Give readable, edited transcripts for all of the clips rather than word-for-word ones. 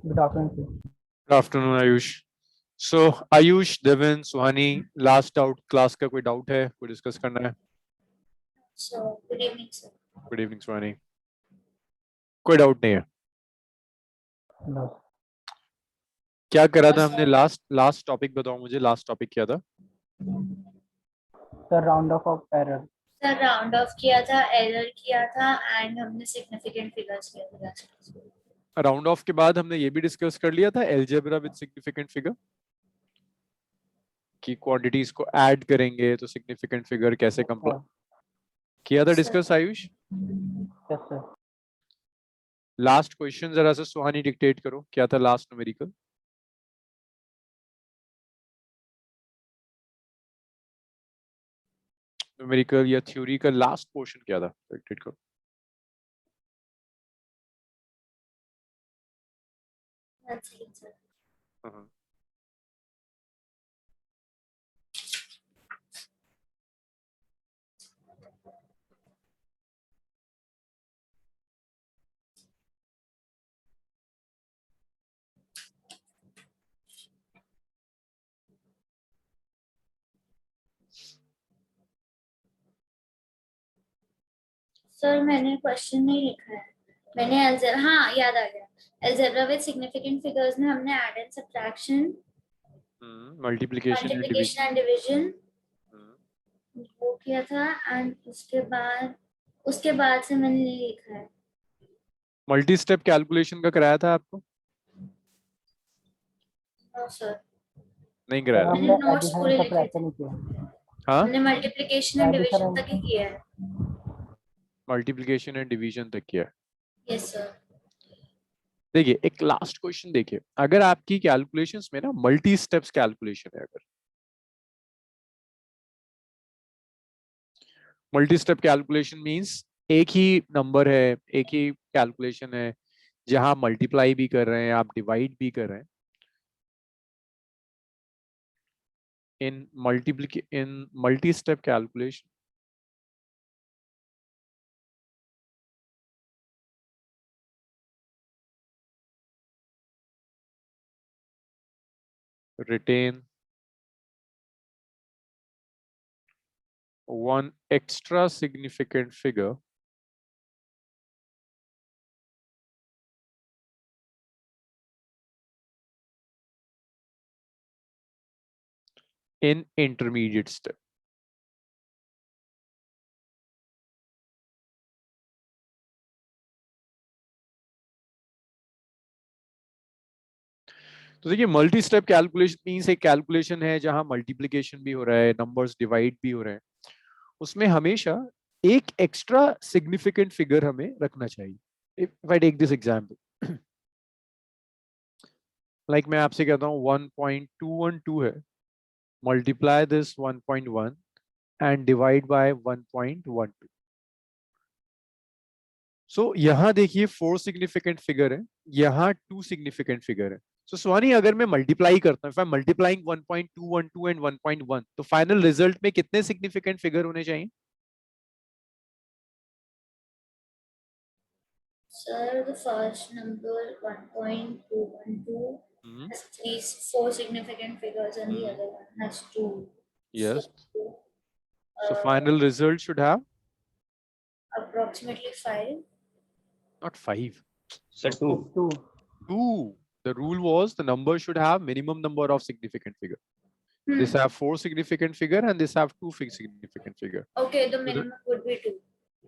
Good afternoon, sir. Good afternoon, Ayush. So, Ayush, Devin, Suhani, last doubt class का कोई doubt है, कोई discuss करना है? So, good evening, sir. Good evening Suhani. कोई डाउट नहीं है? No. क्या करा था Yes, हमने? sir. लास्ट टॉपिक बताओ मुझे. लास्ट टॉपिक क्या था? Sir, round off of error. Sir round of किया था, एरर किया था एंड हमने सिग्निफिकेंट फिगर्स किया था. राउंड ऑफ के बाद हमने ये भी डिस्कस कर लिया था अलजेब्रा विद सिग्निफिकेंट फिगर कि क्वांटिटीज को ऐड करेंगे तो सिग्निफिकेंट फिगर कैसे कंप्लीट किया था discuss. Ayush, Yes, sir. Last question जरा से सुहानी डिक्टेट करो. क्या था लास्ट न्यूमेरिकल? न्यूमेरिकल या थ्योरी का लास्ट पोर्शन क्या था? डिक्टेट करो. हाँ. सर मैंने क्वेश्चन नहीं लिखा है. मैंने हाँ याद आ गया. अलजेब्रा विद सिग्निफिकेंट फिगर्स में हमने add and subtraction, multiplication and division and division वो किया था एंड उसके बाद से मैंने नहीं लिखा है. मल्टी स्टेप कैलकुलेशन का कराया था आपको? नो सर, नहीं कराया था? मैंने नोट्स addition पूरे and लिखे थे. subtraction नहीं किया. हाँ, हमने multiplication and Addition division and- तक ही किया है. मल्टीप्लिकेशन एंड डिवीजन तक किया है. Yes sir. देखिए, एक लास्ट क्वेश्चन देखिए. अगर आपकी कैलकुलेशंस में ना मल्टी स्टेप्स कैलकुलेशन है, अगर मल्टी स्टेप कैलकुलेशन मींस एक ही नंबर है, एक ही कैलकुलेशन है जहां मल्टीप्लाई भी कर रहे हैं, आप डिवाइड भी कर रहे हैं. In multi step calculation retain one extra significant figure in intermediate step. तो देखिए, मल्टी स्टेप कैलकुलेशन मींस एक कैलकुलेशन है जहां मल्टीप्लिकेशन भी हो रहा है, नंबर्स डिवाइड भी हो रहे हैं. उसमें हमेशा एक एक्स्ट्रा सिग्निफिकेंट फिगर हमें रखना चाहिए. If I take this example, like मैं आपसे कहता हूँ 1.212 है, multiply this 1.1 and divide by 1.12. So यहाँ देखिए 4 सिग्निफिकेंट फिगर है, यहाँ 2 सिग्निफिकेंट फिगर है. सो स्वानी, अगर मैं मल्टीप्लाई करता हूँ, if I am multiplying 1.212 and 1.1, तो फाइनल रिजल्ट में कितने सिग्निफिकेंट फिगर होने चाहिए? Sir, the first number 1.212 has four significant figures and the other one has two. Yes. So uh, final result should have approximately 5. not 5. Sir, 2. 2. The rule was the number should have minimum number of significant figure. This have 4 significant figure and this have 2 significant figure. Okay, the minimum would be 2.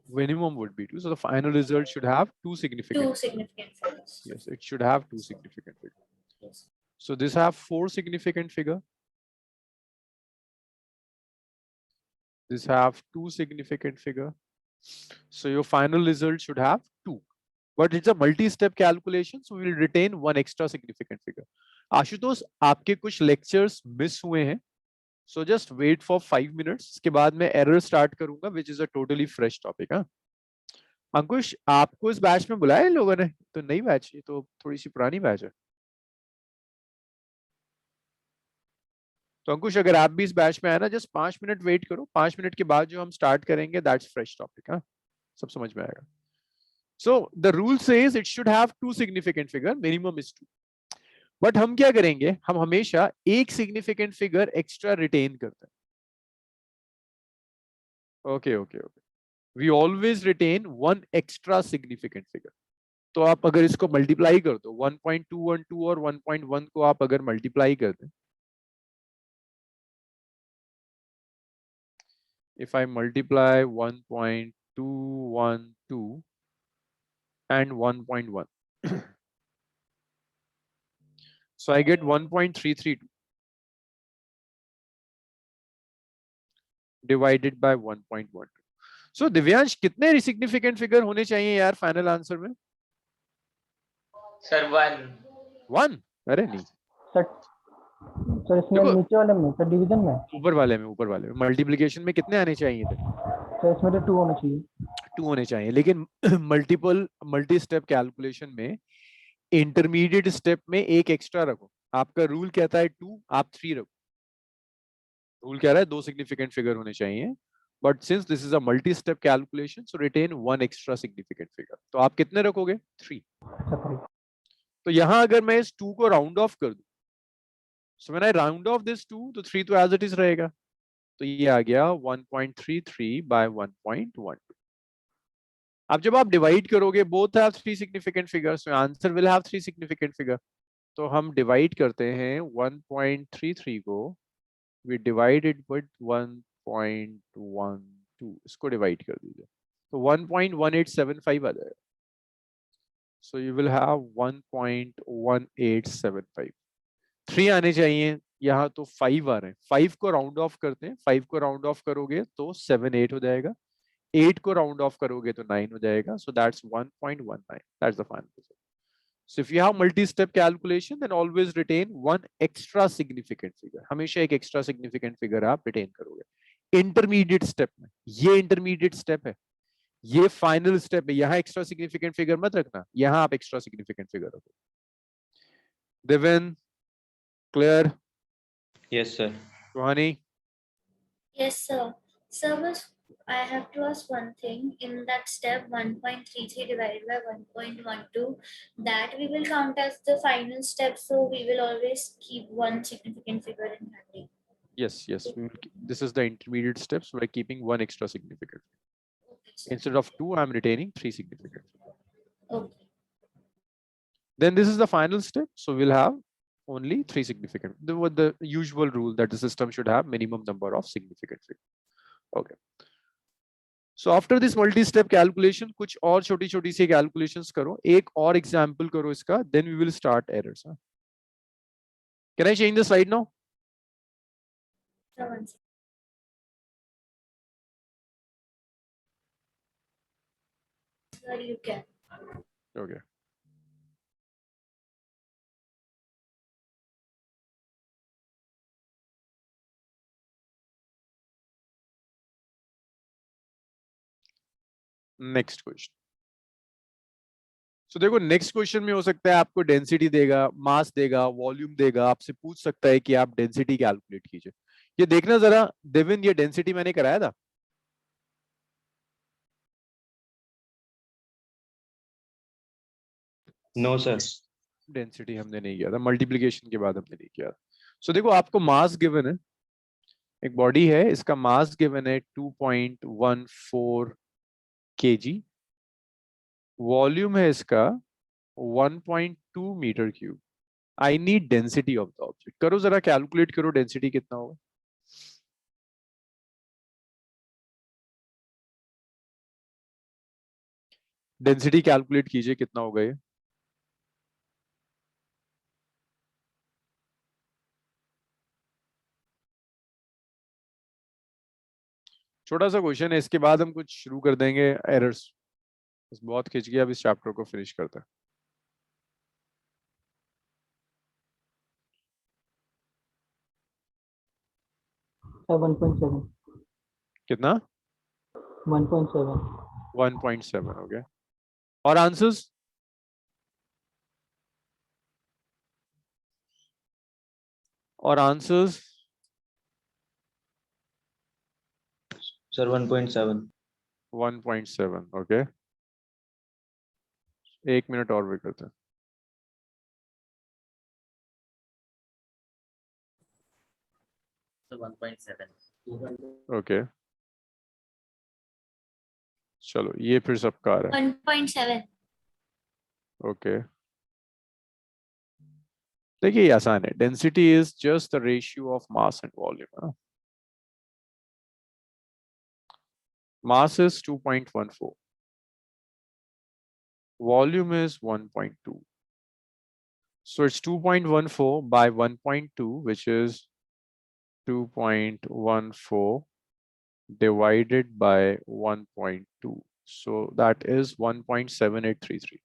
Minimum would be 2. So the final result should have 2 significant. 2 significant figures. Yes, it should have 2 significant figure. Yes. So this have 4 significant figure. This have 2 significant figure. So your final result should have 2. But it's a multi-step calculation, so we will retain one extra significant figure. Ashutosh, आपके कुछ lectures miss हुए हैं, so just wait for 5 minutes. इसके बाद मैं error start करूंगा, which is a totally fresh topic. हाँ, अंकुश, आपको इस बैच में बुलाया इन लोगों ने? तो नई बैच है, तो थोड़ी सी पुरानी बैच है. तो अंकुश, अगर आप भी इस बैच में आए ना, जस्ट 5 मिनट वेट करो. 5 मिनट के बाद जो हम स्टार्ट करेंगे, दैट्स फ्रेश टॉपिक. हाँ, सब समझ में आएगा. So the rule says it should have 2 significant figure, minimum is 2. But हम क्या करेंगे, हम हमेशा एक सिग्निफिकेंट फिगर एक्स्ट्रा रिटेन करते हैं. Okay okay okay, we always retain one extra significant figure. तो आप अगर इसको मल्टीप्लाई कर दो, 1.212 और 1.1 को आप अगर मल्टीप्लाई कर दें, if I multiply 1.212 and 1.1, so I get 1.332 divided by 1.12. So Divyansh, कितने सिग्निफिकेंट फिगर होने चाहिए यार फाइनल आंसर में? सर 1? अरे नहीं, सर सर इसमें देखो, नीचे वाले में सर डिवीजन में ऊपर वाले में मल्टीप्लिकेशन में कितने आने चाहिए थे? सर इसमें तो 2 होना चाहिए. 2 होने चाहिए, लेकिन मल्टी स्टेप कैलकुलेशन में इंटरमीडिएट स्टेप में एक एक्स्ट्रा रखो. आपका रूल कहता है 2, आप 3 रखो. रूल कह रहा है 2 सिग्निफिकेंट फिगर होने चाहिए, but since this is a multi step calculation, so retain 1 extra significant figure. तो आप कितने रखोगे? 3. अच्छा 3. तो यहां अगर मैं इस 2 को राउंड ऑफ कर दूं, so when I round of this 2, तो 3 तो एज इट इज रहेगा. तो ये आ गया 1.33 by 1.12. अब जब आप डिवाइड करोगे, both have 3 significant figures, so answer will have 3 significant figure. तो हम डिवाइड करते हैं 1.33 को, we divide it with 1.12, इसको डिवाइड कर दीजिए, तो 1.1875 आ जाएगा. So you will have 1.1875. 3 आने चाहिए, यहाँ तो 5 आ रहे हैं. 5 को राउंड ऑफ करते हैं, 5 को राउंड ऑफ करोगे तो 7 8 हो जाएगा. 8 को राउंड ऑफ करोगे तो 9 हो जाएगा. So that's 1.19. That's the final result. So if you have multi-step calculation, then always retain one extra significant figure. हमेशा एक extra significant figure आप retain करोगे. Intermediate step में, ये intermediate step है, ये final step है, यहाँ extra significant figure मत रखना, यहाँ आप extra significant figure रखो. Devin, clear? Yes sir. Rohani? Yes, sir. Sir, but I have to ask one thing. In that step 1.33 divided by 1.12, that we will count as the final step. So we will always keep one significant figure in handy. Yes, yes. This is the intermediate steps. We're keeping one extra significant. Okay, sir. Instead of 2, I'm retaining 3 significant. Okay. Then this is the final step. So we'll have only 3 significant. The usual rule that the system should have minimum number of significant figures. Okay. So after this multi-step calculation, कुछ और छोटी-छोटी सी calculations करो. एक और example करो इसका. Then we will start errors. Can I change the slide now? Sir, one second. Sir, you can. Okay. Next question. So देखो, next question में हो सकता है आपको डेंसिटी देगा, मास देगा, वॉल्यूम देगा, आपसे पूछ सकता है कि आप डेंसिटी कैलकुलेट कीजिए. ये देखना जरा देविन, ये डेंसिटी मैंने कराया था. No sir. डेंसिटी हमने नहीं किया था, मल्टीप्लिकेशन के बाद हमने नहीं किया था. सो देखो, आपको मास गिवन है, एक बॉडी है, इसका मास गिवन है 2.14 kg. वॉल्यूम है इसका 1.2 metre cube. I need density of the object. करो जरा, कैलकुलेट करो डेंसिटी कितना होगा. डेंसिटी कैलकुलेट कीजिए, कितना होगा ये. छोटा सा क्वेश्चन है, इसके बाद हम कुछ शुरू कर देंगे एरर्स. बस बहुत खिंच गया, अब इस चैप्टर को फिनिश करते हैं. सर 1.7. कितना? 1.7. 1.7. ओके. और आंसर्स? और आंसर्स? सर 1.7. 1.7. ओके. 1 मिनट और वेट करते हैं. sir 1.7. ओके चलो ये फिर सबका आ रहा है 1.7. ओके देखिए ये आसान है density is just the ratio of mass and volume mass is 2.14 volume is 1.2 so it's 2.14 by 1.2 which is 2.14 divided by 1.2 so that is 1.7833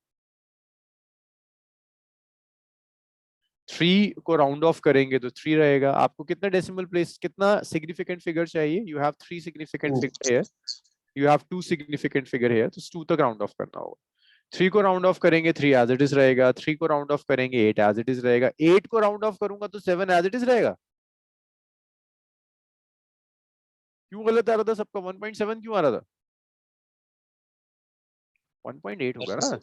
3 को राउंड ऑफ करेंगे तो 3 रहेगा आपको कितना डेसिमल प्लेस कितना सिग्निफिकेंट फिगर चाहिए you have 3 significant figure here you have 2 significant figure here तो 2 तक राउंड ऑफ करना होगा 3 को राउंड ऑफ करेंगे 3 एज इट इज रहेगा 3 को राउंड ऑफ करेंगे 8 एज इट इज रहेगा 8 को राउंड ऑफ करूंगा तो 7 एज इट इज रहेगा क्यों गलत आ रहा था सबका 1.7 क्यों आ रहा था 1.8 होगा ना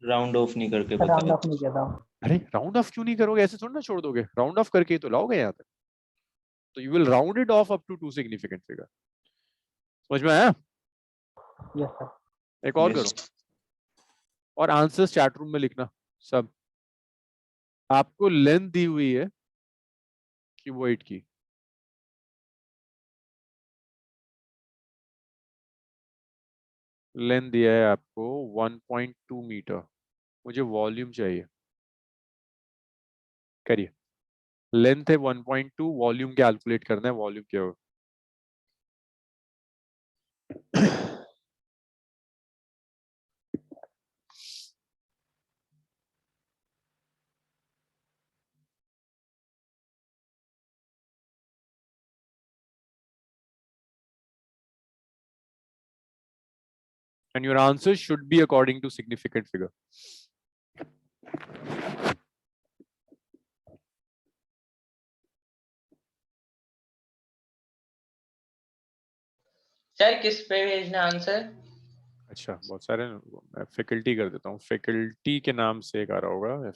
राउंड ऑफ नहीं करके राउंड बताया ऑफ नहीं किया था। अरे राउंड ऑफ क्यों नहीं करोगे ऐसे थोड़ा ना छोड़ दोगे राउंड ऑफ करके ही तो लाओगे यहाँ तक तो you will round it off up to 2 significant figure समझ में आया यस सर। एक और Yes. करो और आंसर्स चैट रूम में लिखना सब आपको लेंथ दी हुई है क्यूबॉइड की लेंथ दिया है आपको 1.2 मीटर मुझे वॉल्यूम चाहिए करिए लेंथ है 1.2 वॉल्यूम कैलकुलेट करना है वॉल्यूम क्या होगा and your answer should be according to significant figure sir किस पे भेजना आंसर? अच्छा बहुत सारे मैं फैकल्टी कर देता हूँ फैकल्टी के नाम से एक आ रहा होगा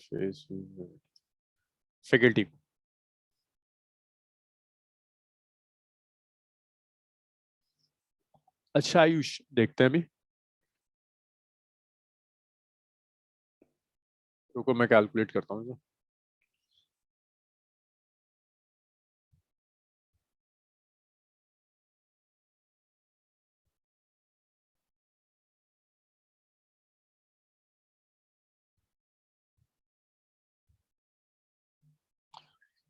फैकल्टी अच्छा आयुष देखते हैं अभी रुको मैं कैलकुलेट करता हूँ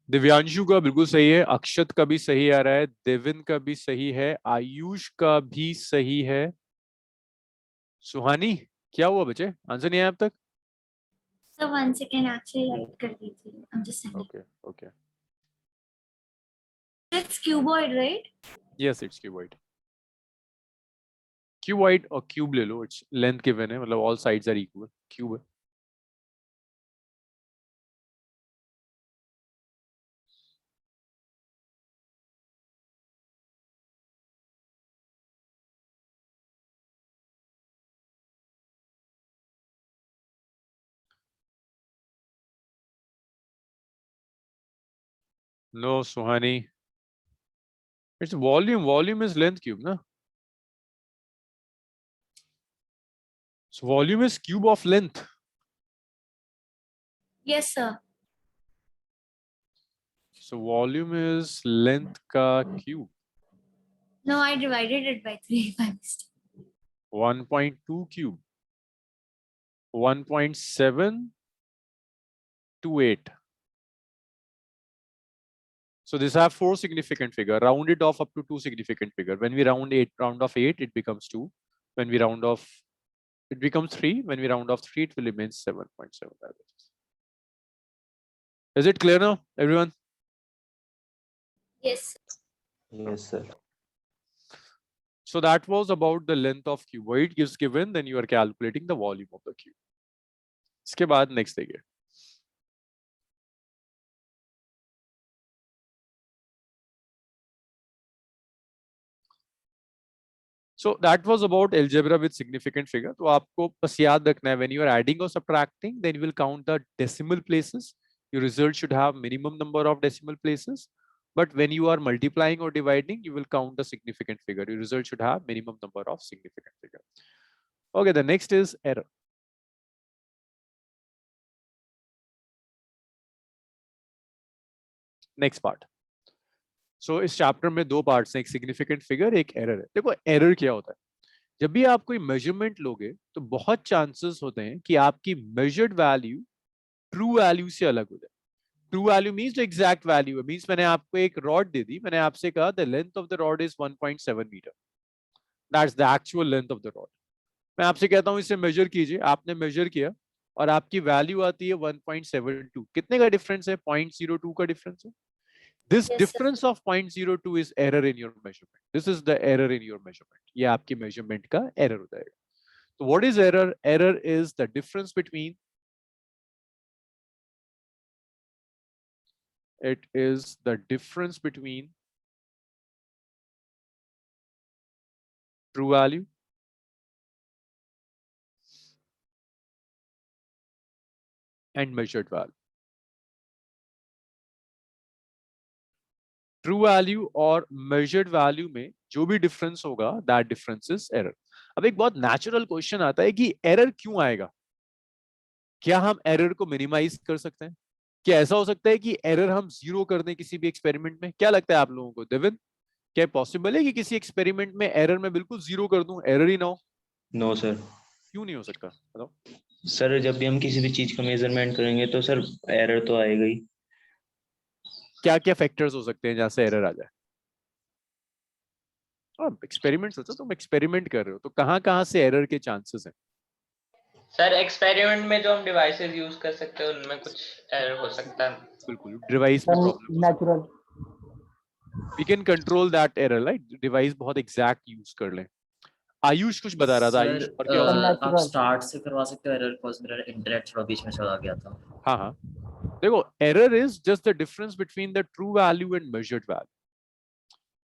दिव्यांशु का बिल्कुल सही है अक्षत का भी सही आ रहा है देविन का भी सही है आयुष का भी सही है सुहानी क्या हुआ बच्चे आंसर नहीं आया अब तक So 1 second actually write कर दी थी. I'm just sending. Okay okay It's cuboid, right? Yes it's cuboid cuboid और क्यूब ले लो इट्स लेंथ गिवन है मतलब all sides are equal cube है no Suhani it's volume is length cube ना so volume is cube of length Yes, sir. so volume is length का cube No, I divided it by 3 by mistake. 1.2 cube 1.728 so this have 4 significant figure round it off up to 2 significant figure when we round off 8 it becomes 2 when we round off it becomes 3 when we round off 3 it will remain 7.7 is it clear now everyone Yes. Yes, sir. so that was about the length of cuboid is given then you are calculating the volume of the cube इसके बाद next देखिए so that was about algebra with significant figure तो आपको बस याद रखना है when you are adding or subtracting then you will count the decimal places your result should have minimum number of decimal places But when you are multiplying or dividing, you will count the significant figure. Your result should have minimum number of significant figure. Okay, the next is error. Next part. So इस chapter में दो parts हैं, एक significant figure, एक error है. देखो error क्या होता है. जब भी आप कोई मेजरमेंट लोगे तो बहुत चांसेस होते हैं कि आपकी मेजर्ड वैल्यू ट्रू वैल्यू से अलग हो जाए. ट्रू वैल्यू मींस जो एग्जैक्ट वैल्यू है. मींस मैंने आपको एक रॉड दे दी, मैंने आपसे कहा the length of the rod is 1.7 metre. That's the actual length of the rod. मैं आपसे कहता हूं इसे मेजर कीजिए, आपने मेजर किया और आपकी वैल्यू आती है 1.72. कितने का डिफरेंस है? 0.02 का डिफरेंस है. This Yes, sir. difference of 0.02 is error in your measurement. This is the error in your measurement. ये आपकी measurement का error हो जाएगा. So what is error? Error is the difference between, it is the difference between true value and measured value. True value और measured value में जो भी difference होगा, दैट डिफरेंस इज एरर. अब एक बहुत नेचुरल क्वेश्चन आता है कि एरर क्यों आएगा. क्या हम एरर को मिनिमाइज कर सकते हैं? क्या ऐसा हो सकता है कि एरर हम जीरो कर दें किसी भी एक्सपेरिमेंट में? क्या लगता है आप लोगों को देविन, क्या पॉसिबल है कि किसी एक्सपेरिमेंट में एरर मैं बिल्कुल जीरो कर दूं, एरर ही ना हो? No sir. क्यों नहीं हो सकता बताओ? सर जब भी हम किसी भी चीज का मेजरमेंट करेंगे तो सर एरर तो आएगा ही. क्या क्या फैक्टर्स हो सकते हैं जहां से एरर आ जाए? एक्सपेरिमेंट सोचो, तुम एक्सपेरिमेंट कर रहे हो तो कहां कहां से एरर के चांसेस हैं? सर एक्सपेरिमेंट में जो हम डिवाइसेस यूज कर सकते हैं उनमें कुछ एरर हो सकता है. बिल्कुल, डिवाइस में problem. Natural. We can control that error, right? Device बहुत एग्जैक्ट यूज कर लें. आयुष कुछ बता रहा था. आयुष और क्या हो सकता है? Natural. आप स्टार्ट से करवा सकते हो एरर कॉज मेरा इंटरनेट थोड़ा बीच में चला गया था. हाँ हाँ, देखो error is just the difference between the true value and measured value.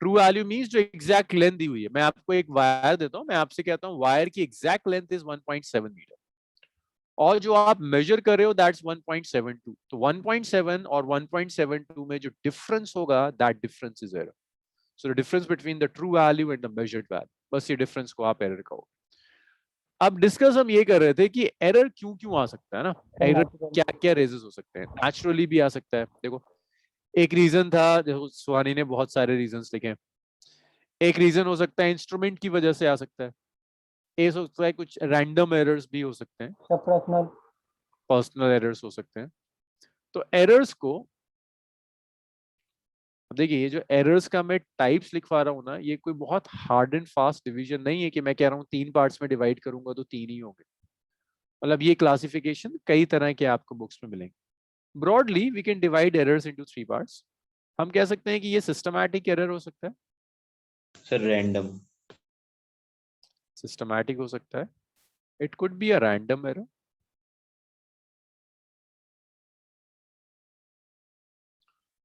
True value means जो एग्जैक्ट लेंथ दी हुई है. मैं आपको एक वायर देता हूं, मैं आपसे कहता हूं वायर की एग्जैक्ट लेंथ इज 1.7 मीटर और जो आप मेजर कर रहे हो दैट्स 1.72. तो 1.7 और 1.72 में जो डिफरेंस होगा, that difference is error. So the difference between the true value and the measured value, बस ये डिफरेंस को आप एरर कहोगे. अब डिस्कस हम ये कर रहे थे कि एरर क्यों क्यों आ सकता है ना. एरर क्या क्या रेजेस हो सकते हैं. नेचुरली भी आ सकता है. देखो एक रीजन था, देखो सुहानी ने बहुत सारे रीजंस लिखे हैं. एक रीजन हो सकता है इंस्ट्रूमेंट की वजह से आ सकता है. ये हो सकता है कुछ रैंडम एरर्स भी हो सकते हैं, Personal. पर्सनल एरर्स हो सकते हैं. तो एरर्स को देखिए, ये जो एरर्स का मैं टाइप्स लिखवा रहा हूँ ना, ये कोई बहुत हार्ड एंड फास्ट डिवीजन नहीं है कि मैं कह रहा हूँ 3 पार्ट्स में डिवाइड करूंगा तो 3 ही होंगे. मतलब ये क्लासिफिकेशन कई तरह के आपको बुक्स में मिलेंगे. Broadly we can divide errors into 3 parts. हम कह सकते हैं कि ये सिस्टमैटिक एरर हो सकता है, सर रैंडम. सिस्टमैटिक हो सकता है, it could be a random error,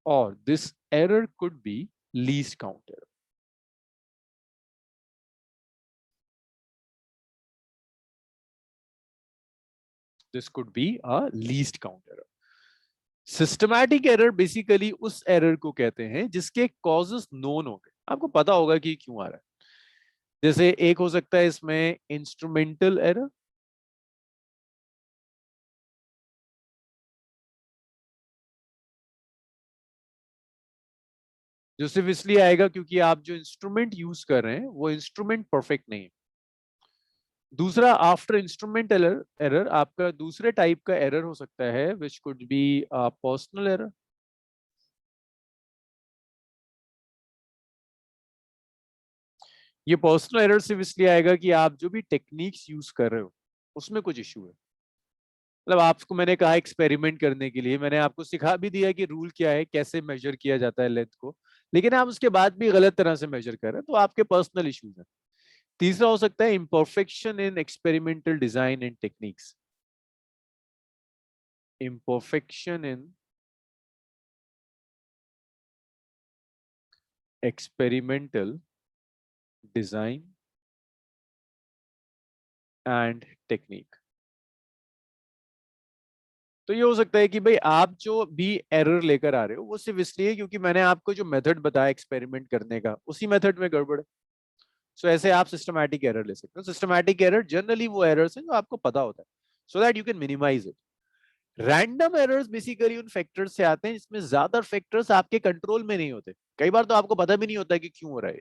और this error could be least count error. This could be a least count error. Systematic error basically उस एरर को कहते हैं जिसके कॉजेस नोन हो गए, आपको पता होगा कि क्यों आ रहा है. जैसे एक हो सकता है इसमें इंस्ट्रूमेंटल एरर, जो सिर्फ इसलिए आएगा क्योंकि आप जो इंस्ट्रूमेंट यूज कर रहे हैं वो इंस्ट्रूमेंट परफेक्ट नहीं है. दूसरा आफ्टर इंस्ट्रूमेंट एरर आपका दूसरे टाइप का एरर हो सकता है which could be personal error. ये पर्सनल एरर सिर्फ इसलिए आएगा कि आप जो भी टेक्निक्स यूज कर रहे हो उसमें कुछ इश्यू है. मतलब आपको मैंने कहा एक्सपेरिमेंट करने के लिए, मैंने आपको सिखा भी दिया कि रूल क्या है, कैसे मेजर किया जाता है लेंथ को, लेकिन आप उसके बाद भी गलत तरह से मेजर कर रहे हैं, तो आपके पर्सनल इश्यूज हैं. तीसरा हो सकता है imperfection in experimental design and techniques. Imperfection in experimental design and technique. तो ये हो सकता है कि भाई आप जो भी एरर लेकर आ रहे हो वो सिर्फ इसलिए क्योंकि मैंने आपको जो मेथड बताया एक्सपेरिमेंट करने का उसी मेथड में गड़बड़ है। सो ऐसे आप सिस्टमैटिक एरर ले सकते हो। सिस्टमैटिक एरर जनरली वो एरर्स हैं जो आपको पता होता है, so that you can minimise it. Random errors basically उन फैक्टर्स से आते हैं जिसमें ज्यादा फैक्टर्स आपके कंट्रोल में नहीं होते। कई बार तो आपको पता भी नहीं होता कि क्यों हो रहा है।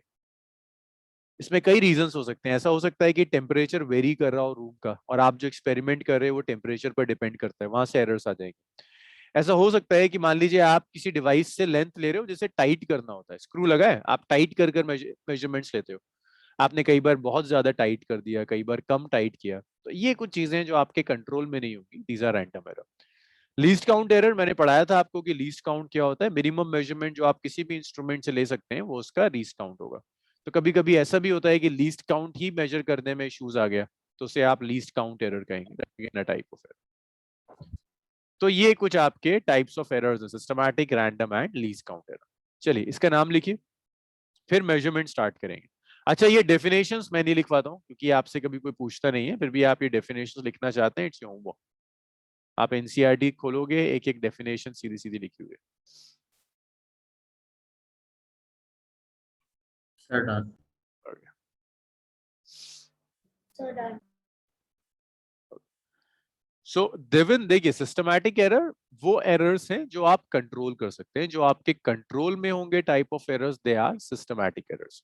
इसमें कई रीजंस हो सकते हैं। ऐसा हो सकता है कि टेम्परेचर वेरी कर रहा हो रूम का, और आप जो एक्सपेरिमेंट कर रहे हो वो टेम्परेचर पर डिपेंड करता है, वहां से एरर्स आ जाएंगे। ऐसा हो सकता है कि मान लीजिए आप किसी डिवाइस से लेंथ ले रहे हो, जैसे टाइट करना होता है, स्क्रू लगा है, आप टाइट कर कर मेजरमेंट्स लेते हो। आपने कई बार बहुत ज्यादा टाइट कर दिया, कई बार कम टाइट किया, तो ये कुछ चीजें जो आपके कंट्रोल में नहीं होंगी, these are random error. Least count error मैंने पढ़ाया था आपको कि लीस्ट काउंट क्या होता है। मिनिमम मेजरमेंट जो आप किसी भी इंस्ट्रूमेंट से ले सकते हैं वो उसका लीस्ट काउंट होगा। तो कभी कभी ऐसा भी होता है कि लीस्ट काउंट ही मेजर करने में इश्यूज आ गया, तो उसे आप लीस्ट काउंट एरर कहेंगे, टाइप ऑफ एरर। तो ये कुछ आपके टाइप्स ऑफ एरर्स हैं, systematic, random and least count error. चलिए इसका नाम लिखिए, फिर मेजरमेंट स्टार्ट करेंगे। अच्छा, ये डेफिनेशंस मैं नहीं लिखवाता हूँ क्योंकि आपसे कभी कोई पूछता नहीं है, फिर भी आप ये डेफिनेशंस लिखना चाहते हैं, इट्स योर होमवर्क। आप एनसीईआरटी खोलोगे, एक एक डेफिनेशन सीधी सीधी लिखी हुई है। Sir done. So done. सो देविन देखिए, सिस्टमैटिक एरर वो एरर्स हैं जो आप कंट्रोल कर सकते हैं, जो आपके कंट्रोल में होंगे। Type of errors they are systematic errors.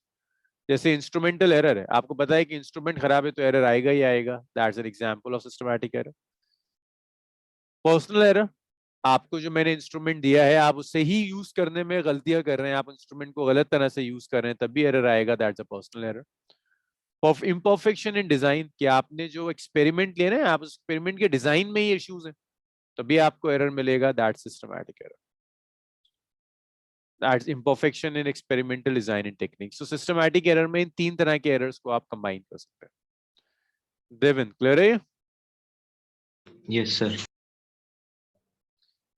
जैसे इंस्ट्रूमेंटल एरर है, आपको पता है कि इंस्ट्रूमेंट खराब है तो एरर आएगा ही आएगा, that's an example of systematic error. Personal error, आपको जो मैंने इंस्ट्रूमेंट दिया है आप उससे ही यूज करने में गलतियां कर रहे हैं, आप इंस्ट्रूमेंट को गलत तरह से यूज कर रहे हैं, तब भी एरर आएगा, that's a personal error. Imperfection in design, कि आपने जो एक्सपेरिमेंट ले रहे हैं आप उस एक्सपेरिमेंट के डिजाइन में ही इश्यूज हैं, तभी आपको एरर मिलेगा, that's systematic error. That's imperfection in experimental design in technique. So systematic error में इन तीन तरह के एरर्स को आप कंबाइन कर सकते हैं। देविन क्लियर है? Yes sir.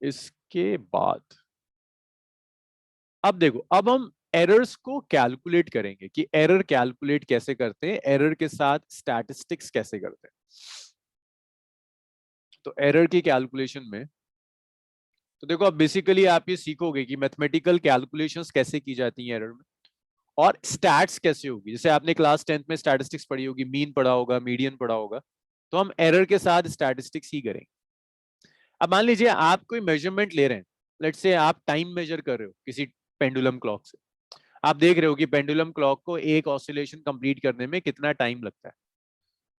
इसके बाद अब देखो, अब हम एरर्स को कैलकुलेट करेंगे कि एरर कैलकुलेट कैसे करते हैं, एरर के साथ स्टैटिस्टिक्स कैसे करते हैं। तो एरर की कैलकुलेशन में तो देखो, अब बेसिकली आप ये सीखोगे कि मैथमेटिकल कैलकुलेशंस कैसे की जाती हैं एरर में, और स्टैट्स कैसे होगी। जैसे आपने क्लास 10th में स्टैटिस्टिक्स पढ़ी होगी, मीन पढ़ा होगा, मीडियन पढ़ा होगा, तो हम एरर के साथ स्टैटिस्टिक्स ही करेंगे। अब मान लीजिए आप कोई मेजरमेंट ले रहे हैं, लेट्स से आप टाइम मेजर कर रहे हो किसी पेंडुलम क्लॉक से। आप देख रहे हो कि पेंडुलम क्लॉक को एक ऑसिलेशन कंप्लीट करने में कितना टाइम लगता है।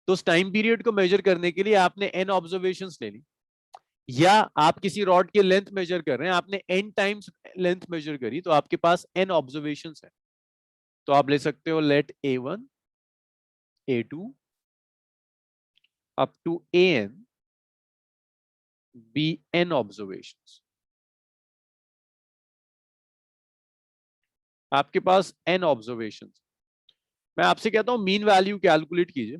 तो उस टाइम पीरियड को मेजर करने के लिए आपने n ऑब्जर्वेशंस ले ली, या आप किसी रॉड की लेंथ मेजर कर रहे हैं, आपने n टाइम्स लेंथ मेजर करी, तो आपके पास n ऑब्जर्वेशंस है। तो आप ले सकते हो let a1 a2 up to an be n observations. आपके पास n ऑब्जर्वेशंस। मैं आपसे कहता हूं मीन वैल्यू कैलकुलेट कीजिए।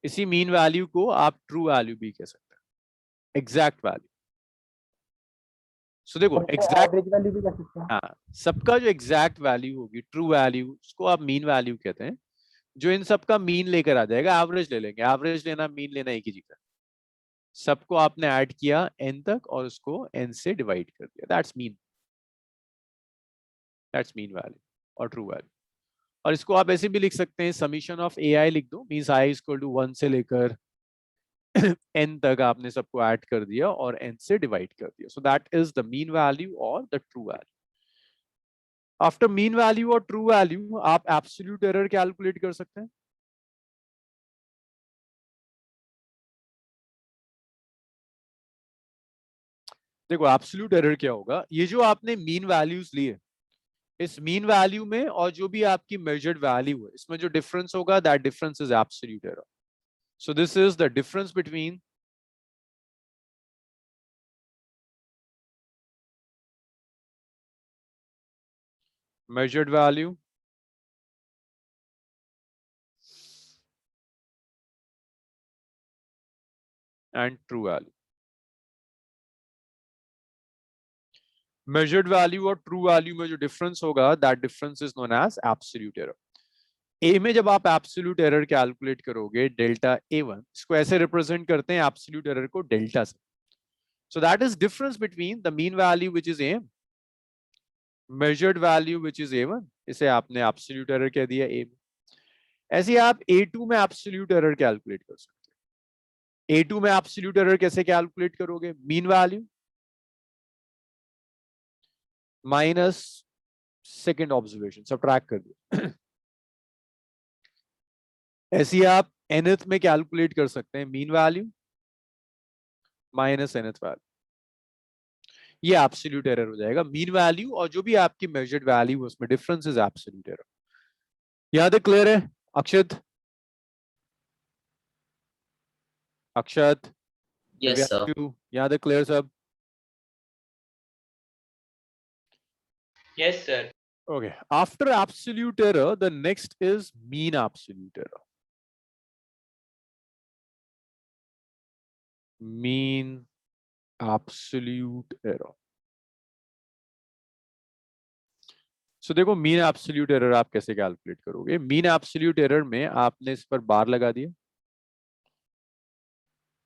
इसी मीन वैल्यू को आप ट्रू वैल्यू भी कह सकते हैं, एग्जैक्ट वैल्यू। सो देखो, एग्जैक्ट एवरेज वैल्यू भी कर सकते हैं। हाँ, सबका जो एग्जैक्ट वैल्यू होगी, ट्रू वैल्यू, उसको आप मीन वैल्यू कहते हैं। जो इन सबका मीन लेकर आ जाएगा, एवरेज ले लेंगे। एवरेज लेना, मीन लेना एक ही चीज है। सबको आपने ऐड किया n तक और उसको n से डिवाइड कर दिया, that's mean. That's mean value और ट्रू वैल्यू। और इसको आप ऐसे भी लिख सकते हैं, समीशन ऑफ ai लिख दो, मींस i इक्वल टू 1 से लेकर n तक आपने सबको ऐड कर दिया और n से डिवाइड कर दिया। So that is the mean value और the true value. After mean value और ट्रू वैल्यू आप एब्सोल्यूट एरर कैलकुलेट कर सकते हैं। देखो, एब्सोल्यूट एरर क्या होगा, ये जो आपने मीन वैल्यूज लिए, इस मीन वैल्यू में और जो भी आपकी मेजर्ड वैल्यू है, इसमें जो डिफरेंस होगा, that difference is absolute error. So this is the difference between measured value and true value। measured value और true value में जो difference होगा, that difference is known as absolute error। ए में जब आप एब्सोल्यूट एरर कैलकुलेट करोगे delta A1, इसको ऐसे रिप्रेजेंट करते हैं एब्सोल्यूट एरर को डेल्टा से. So that is difference between the mean value which is A, measured value which is A1, इसे आपने absolute error कह दिया A में. ऐसे ही आप A2 में absolute error कैलकुलेट कर सकते हैं. A2 में absolute error कैसे कैलकुलेट करोगे? Mean value minus second observation, subtract कर दिया. ऐसे ही आप nth में कैलकुलेट कर सकते हैं mean value minus nth value. ये एब्सोल्यूट एरर हो जाएगा. मीन वैल्यू और जो भी आपकी मेजर्ड वैल्यू उसमें डिफरेंस इज एब्सोल्यूट एरर. यहां तक क्लियर है अक्षत? अक्षत, Yes, sir. यहां तक क्लियर सब? Yes, sir. Okay. After absolute error, the next is mean absolute error. Mean absolute error. So देखो मीन एब्सोल्यूट एरर आप कैसे कैलकुलेट करोगे? मीन एब्सोल्यूट एरर में आपने इस पर बार लगा दिया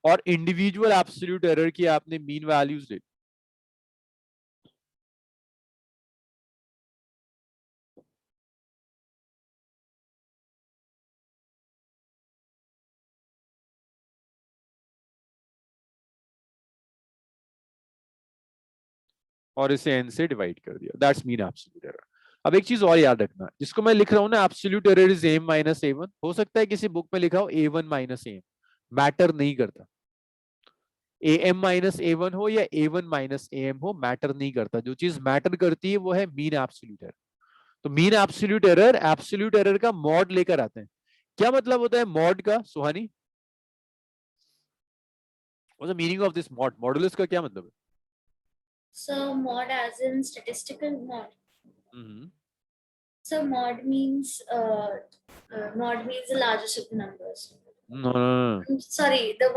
और इंडिविजुअल एब्सोल्यूट एरर की आपने मीन वैल्यूज ले. और इसे n से डिवाइड कर दिया. That's mean absolute error. अब एक चीज और याद रखना, जिसको मैं लिख रहा हूं ना absolute error is m minus a1, हो सकता है किसी बुक में लिखा हो a1 माइनस am, मैटर नहीं करता. am माइनस a1 हो या a1 माइनस am हो, मैटर नहीं करता. जो चीज मैटर करती है वो है मीन एब्सोल्यूट एरर. तो मीन एब्सोल्यूट एरर का मॉड लेकर आते हैं. क्या मतलब होता है मॉड का, Suhani? What is the meaning of this mod? Modulus का क्या मतलब है? So mod as in statistical mod. Hmm. So mod means the largest of the numbers. No. Sorry, the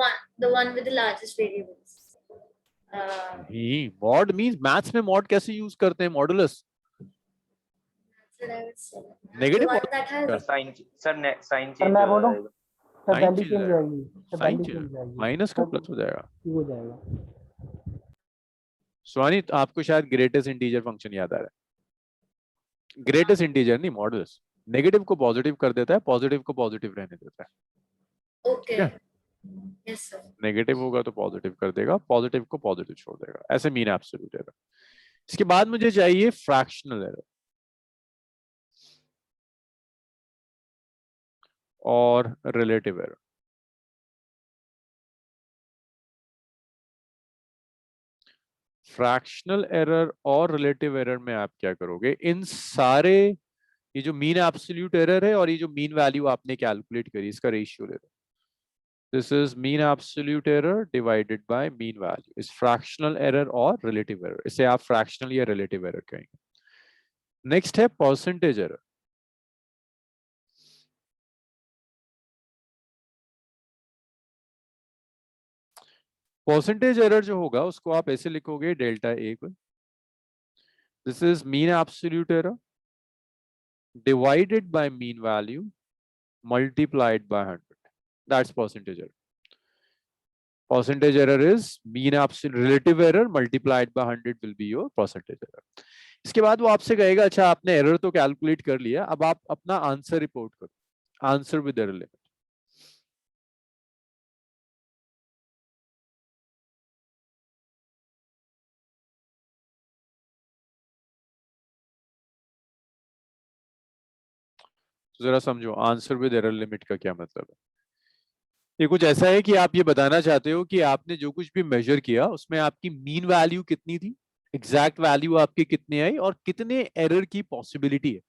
one with the largest variables. नहीं, mod means maths में mod कैसे use करते हैं? Modulus That's what I would say. Negative The one that has sign sign sir change मैं हो बोलूं? जाएगा. Sir sign value change change हो हो जाएगी. Sir sign value change change हो जाएगी. माइनस का प्लस हो जाएगा. ठीक हो जाएगा. स्वानी, आपको शायद ग्रेटेस्ट इंटीजर फंक्शन याद आ रहा है. ग्रेटेस्ट इंटीजर नहीं, मॉडुलस नेगेटिव को पॉजिटिव कर देता है, पॉजिटिव को पॉजिटिव रहने देता है. okay. क्या? Yes, sir. नेगेटिव होगा तो पॉजिटिव कर देगा, पॉजिटिव को पॉजिटिव छोड़ देगा. ऐसे मीन एब्सोल्यूट एरर. इसके बाद मुझे चाहिए फ्रैक्शनल एरर और रिलेटिव एरर. फ्रैक्शनल एरर और रिलेटिव एरर में आप क्या करोगे? इन सारे, ये जो मीन एब्सोल्यूट एरर है और ये जो मीन वैल्यू आपने कैलकुलेट करी, इसका रेशियो ले लो. This is mean absolute error divided by mean value. इस फ्रैक्शनल एरर और रिलेटिव एरर, इसे आप फ्रैक्शनल या रिलेटिव एरर कहेंगे. नेक्स्ट है परसेंटेज एरर. परसेंटेज एरर जो होगा उसको आप ऐसे लिखोगे डेल्टा ए को. This is mean absolute error divided by mean value multiplied by 100. That's percentage error. Percentage error is mean absolute relative error multiplied by 100 will be your percentage error. इसके बाद वो आपसे कहेगा अच्छा आपने एरर तो calculate कर लिया, अब आप अपना आंसर रिपोर्ट करो. Answer with error limit. जरा समझो आंसर विद एरर लिमिट का क्या मतलब है. ये कुछ ऐसा है कि आप ये बताना चाहते हो कि आपने जो कुछ भी मेजर किया उसमें आपकी मीन वैल्यू कितनी थी, एग्जैक्ट वैल्यू आपकी कितनी आई और कितने एरर की पॉसिबिलिटी है.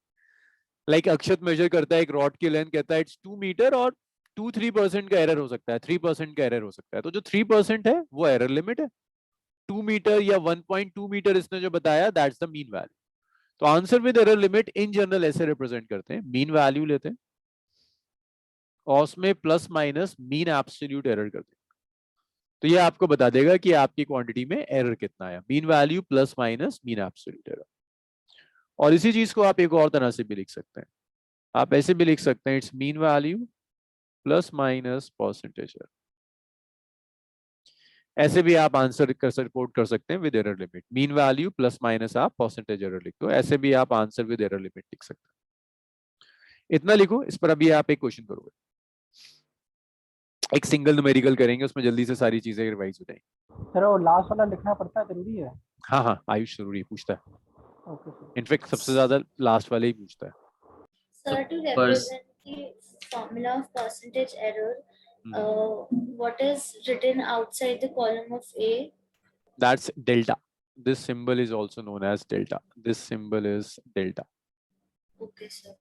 लाइक अक्षत मेजर करता है एक रॉड की लेंथ, कहता है इट्स 2 मीटर और 2-3% का एरर हो सकता है, 3% का एरर हो सकता है. तो जो 3% है वो एरर लिमिट है. 2 मीटर या 1.2 मीटर इसने जो बताया दैट्स द मीन वैल्यू. तो answer with error limit in general ऐसे रिप्रेजेंट करते हैं, मीन वैल्यू लेते हैं और उसमें plus minus mean absolute error करते हैं. तो ये आपको बता देगा कि आपकी क्वांटिटी में एरर कितना आया. Mean value plus minus mean absolute error. और इसी चीज को आप एक और तरह से भी लिख सकते हैं. आप ऐसे भी लिख सकते हैं, it's mean value plus minus percentage error. ऐसे भी आप आंसर कर रिपोर्ट कर सकते हैं with error limit. Mean value plus minus आप परसेंटेज एरर लिख दो, ऐसे भी आप आंसर विद एरर लिमिट लिख सकते हैं। इतना लिखो। इस पर अभी आप एक क्वेश्चन करोगे, एक सिंगल न्यूमेरिकल करेंगे, उसमें जल्दी से सारी चीजें रिवाइज हो जाएंगी। सर वो लास्ट वाला लिखना पड़ता है, जरूरी है? हाँ हाँ, आयुष जरूरी पूछता है, ओके सर। इनफेक्ट सबसे ज्यादा लास्ट वाले ही पूछता है। Sir, to represent the formula of percentage error, what is written outside the column of A? That's delta. This symbol is also known as delta. This symbol is delta. Okay, sir.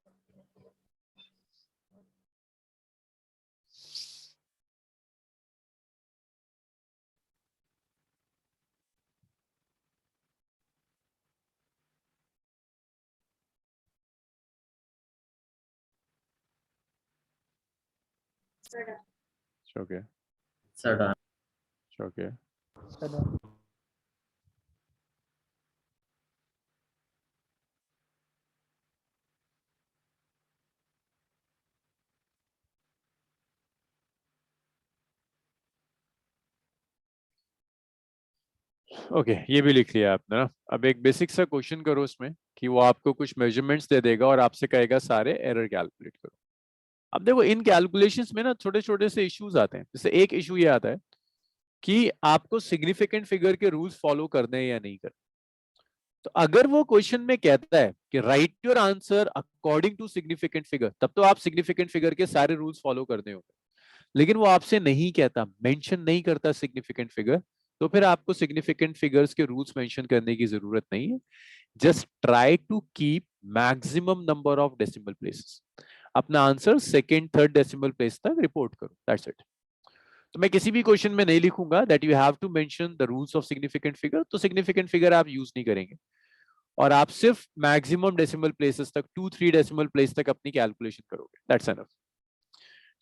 Sir, done. It's okay. Sir, done. It's okay. Sir okay, ये भी लिख लिया आपने ना। अब एक basic सा question करो उसमें कि वो आपको कुछ मेजरमेंट्स दे देगा और आपसे कहेगा सारे एरर कैलकुलेट करो। अब देखो इन कैलकुलेशंस में ना छोटे छोटे से इश्यूज आते हैं। जैसे एक इशू ये आता है कि आपको सिग्निफिकेंट फिगर के रूल्स फॉलो करने हैं या नहीं करने। तो अगर वो क्वेश्चन में कहता है कि write your answer according to significant figure, तब तो आप सिग्निफिकेंट फिगर के सारे रूल्स फॉलो करने होंगे। लेकिन वो आपसे नहीं कहता, मेंशन नहीं करता सिग्निफिकेंट फिगर, तो फिर आपको सिग्निफिकेंट फिगर्स के रूल्स मेंशन करने की जरूरत नहीं है। Just try to keep maximum number of decimal places. अपना answer second third decimal place तक रिपोर्ट करो, दैट्स इट। तो मैं किसी भी क्वेश्चन में नहीं लिखूंगा that you have to mention the rules of significant figure, तो सिग्निफिकेंट फिगर आप यूज नहीं करेंगे और आप सिर्फ मैक्सिमम डेसिमल प्लेसेस तक 2-3 डेसिमल प्लेस तक अपनी कैलकुलेशन करोगे, दैट्स एनफ।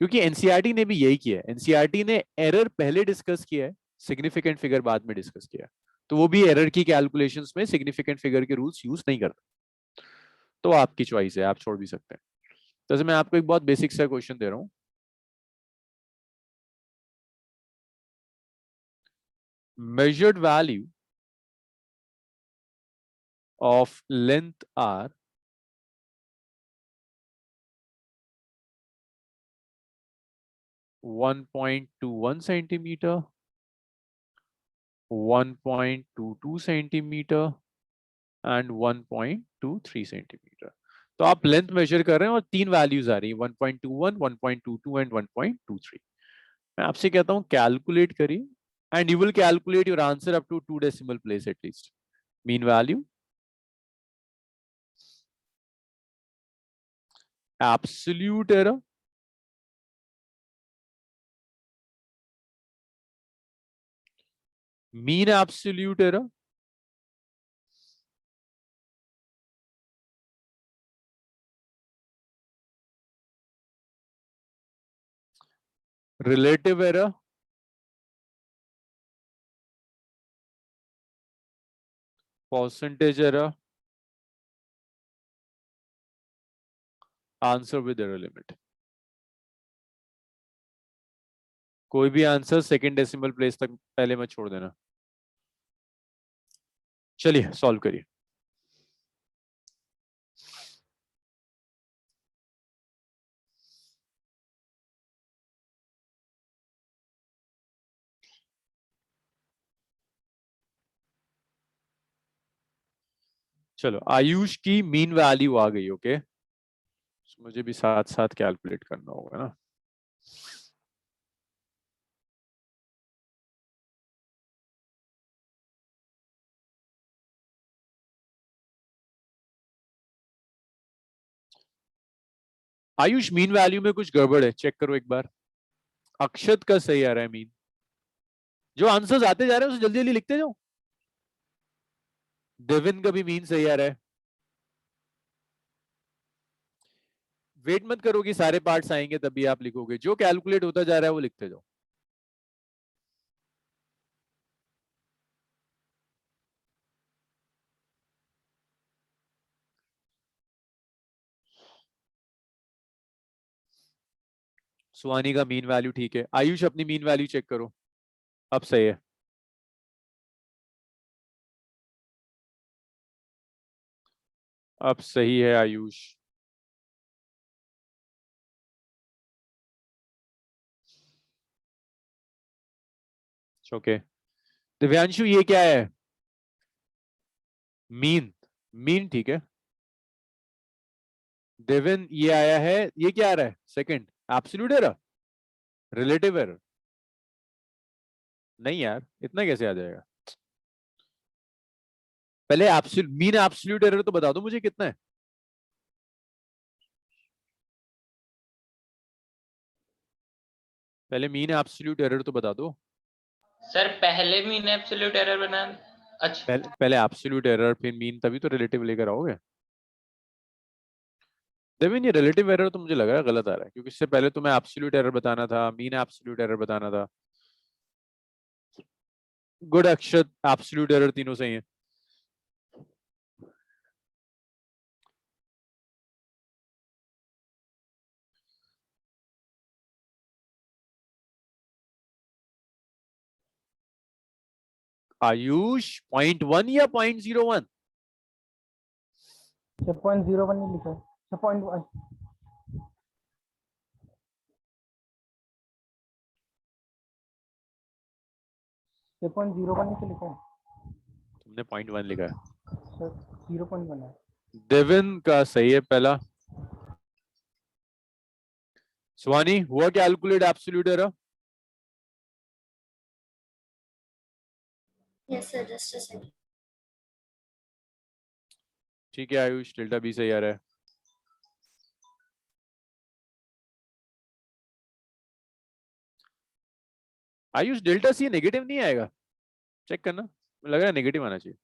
क्योंकि एनसीईआरटी ने भी यही किया है। एनसीईआरटी ने एरर पहले डिस्कस किया है, सिग्निफिकेंट फिगर बाद में डिस्कस किया है। तो वो भी एरर की कैलकुलेशंस में सिग्निफिकेंट फिगर के रूल्स यूज नहीं करता। तो आपकी चॉइस है, आप छोड़ भी सकते हैं। जैसे मैं आपको एक बहुत बेसिक सा क्वेश्चन दे रहा हूं। measured value of length r 1.21 centimeter, 1.22 centimeter and 1.23 centimetre. तो आप लेंथ मेजर कर रहे हैं और तीन वैल्यूज आ रही है, 1.21, 1.22 एंड 1.23। मैं आपसे कहता हूं कैलकुलेट करिए and you will calculate your answer up to 2 decimal place at least. Mean value, absolute error, mean absolute error, relative error, percentage error, answer with error limit. कोई भी आंसर सेकंड डेसिमल प्लेस तक पहले मत छोड़ देना। चलिए solve करिए। चलो आयुष की मीन वैल्यू आ गई, ओके। मुझे भी साथ साथ कैलकुलेट करना होगा ना। आयुष मीन वैल्यू में कुछ गड़बड़ है, चेक करो एक बार। अक्षत का सही आ रहा है मीन। जो आंसर्स आते जा रहे हैं उसे जल्दी जल्दी लिखते जाओ। देविन का भी मीन सही आ रहा है। वेट मत करो कि सारे पार्ट्स आएंगे तभी आप लिखोगे, जो कैलकुलेट होता जा रहा है वो लिखते जाओ। सुहानी का मीन वैल्यू ठीक है। आयुष अपनी मीन वैल्यू चेक करो, अब सही है। अब सही है आयुष। ओके दिव्यांशु ये क्या है? मीन। मीन ठीक है। देविन ये आया है, ये क्या आ रहा है? Second absolute error, relative error. नहीं यार इतना कैसे आ जाएगा? पहले एब्सोल्यूट मीन एब्सोल्यूट एरर तो बता दो मुझे कितना है। पहले मीन एब्सोल्यूट एरर तो बता दो। सर पहले मीन एब्सोल्यूट एरर बना। अच्छा पहले एब्सोल्यूट एरर फिर मीन, तभी तो रिलेटिव लेकर आओगे। देविन ये रिलेटिव एरर तो मुझे लग रहा है गलत आ रहा है, क्योंकि इससे पहले तुम्हें एब्सोल्यूट एरर बताना था, मीन एब्सोल्यूट एरर बताना था। गुड अक्षत, एब्सोल्यूट एरर तीनों सही है। आयुष 0.1 या 0.01? 0.01 नहीं लिखा है, 0.1। 0.01 नहीं तो लिखा है तुमने 0.1 लिखा है। सर, 0.1 है। देविन का सही है पहला। स्वानी हुआ calculate absolute error? Yes, sir. Just a second. ठीक है आयुष, डेल्टा बी सही आ रहा है। आयुष डेल्टा सी नेगेटिव नहीं आएगा, चेक करना, लग रहा है नेगेटिव आना चाहिए।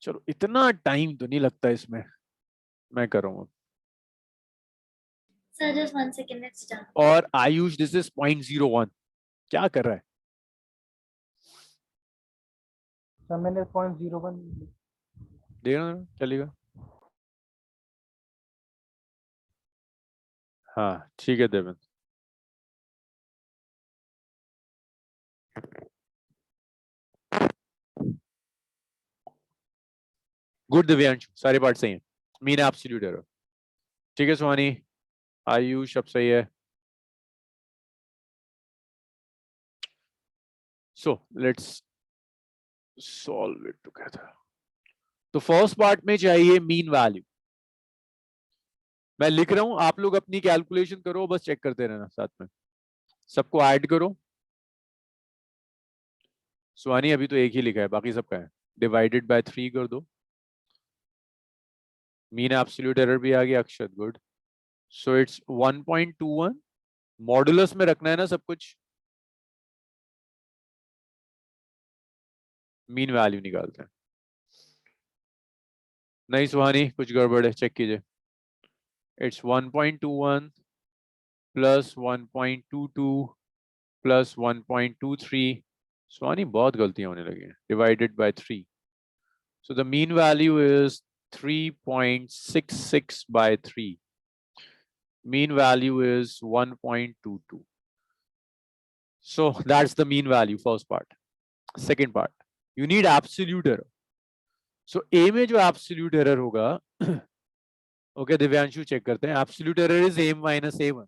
चलो इतना टाइम तो नहीं लगता इसमें, मैं कर रहा हूँ। Sir, just 1 second. It's done. और आयुष दिस इज 0.01, क्या कर रहा है? सर मैंने 0.01 देखना चलेगा। हाँ ठीक है देवन। गुड दिव्यांशु, सारे पार्ट सही हैं। मीन एब्सोल्यूट एरर ठीक है। सुहानी, आयुष अब सही है। So let's solve it together. तो फर्स्ट पार्ट में चाहिए मीन वैल्यू। मैं लिख रहा हूं, आप लोग अपनी कैलकुलेशन करो, बस चेक करते रहना साथ में। सबको ऐड करो। सुहानी अभी तो एक ही लिखा है, बाकी सबका है। डिवाइडेड बाय 3 कर दो। मीन एब्सोल्यूट एरर भी आ गया अक्षत, गुड। So it's 1.21। मॉडुलस में रखना है ना सब कुछ। मीन वैल्यू निकालते हैं। नहीं सुहानी कुछ गड़बड़ है, चेक कीजिए। It's 1.21 plus 1.22 plus 1.23। सुहानी बहुत गलतियां होने लगी हैं। Divided by 3। So the mean value is 3.66 by 3. Mean value is 1.22. So that's the mean value, first part. Second part, you need absolute error. So A में जो absolute error होगा, okay Divyanshu check करते हैं। Absolute error is AM minus A1.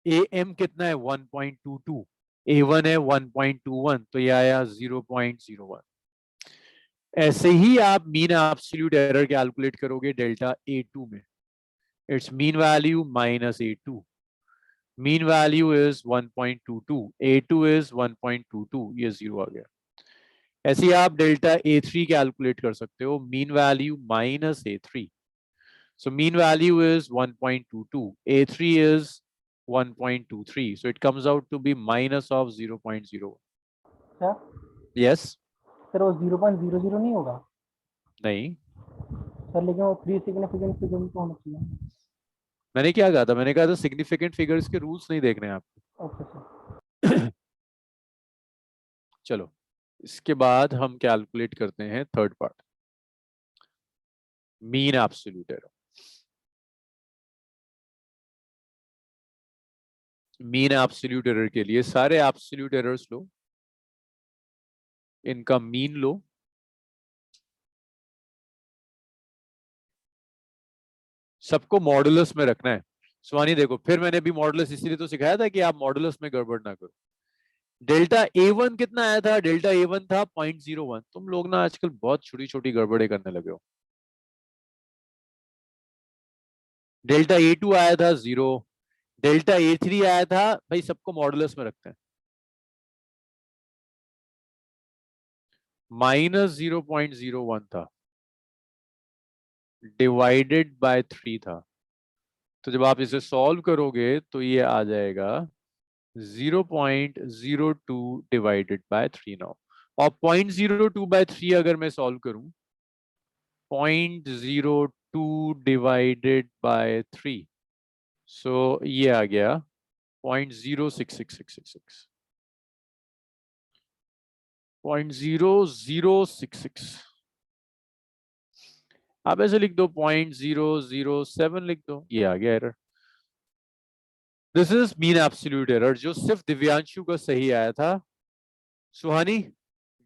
AM कितना है? 1.22. A1 है 1.21, तो ये आया 0.01। ऐसे ही आप मीन एब्सोल्यूट एरर कैलकुलेट करोगे डेल्टा A2 में। Its mean value minus A2. Mean value is 1.22. A2 is 1.22. ये 0 आ गया। ऐसे ही आप डेल्टा A3 कैलकुलेट कर सकते हो। Mean value minus A3. So mean value is 1.22. A3 is 1.23. So it comes out to be minus of 0.01. Sir Yes? Sir वो 0.00 नहीं होगा नहीं, सर, लेकिन वो 3 सिग्निफिकेंट फिगर तो होना चाहिए। मैंने क्या कहा था? मैंने कहा था सिग्निफिकेंट फिगर्स के रूल्स नहीं देखने हैं आपको। Okay sir. चलो इसके बाद हम कैलकुलेट करते हैं third part. Mean absolute error. Mean absolute error के लिए सारे एब्सोल्यूट एरर्स लो, इनका मीन लो, सबको मॉडुलस में रखना है। सुहानी देखो, फिर मैंने भी मॉडुलस इसीलिए तो सिखाया था कि आप मॉडुलस में गड़बड़ ना करो। डेल्टा A1 कितना आया था? डेल्टा A1 था 0.01। तुम लोग ना आजकल बहुत छोटी छोटी गड़बड़े करने लगे हो। डेल्टा A2 आया था 0। डेल्टा A3 आया था, भाई सबको मॉडुलस में रखते हैं, -0.01 था, डिवाइडेड बाय 3 था। तो जब आप इसे सॉल्व करोगे तो ये आ जाएगा 0.02 डिवाइडेड बाय 3 नाउ। और 0.02 बाय 3 अगर मैं सॉल्व करूं, 0.02 डिवाइडेड बाय 3, सो ये आ गया 0.06666, 0.0066। आप ऐसे लिख दो 0.007 लिख दो, ये आ गया error. This is mean absolute error, जो सिर्फ दिव्यांशु का सही आया था। सुहानी,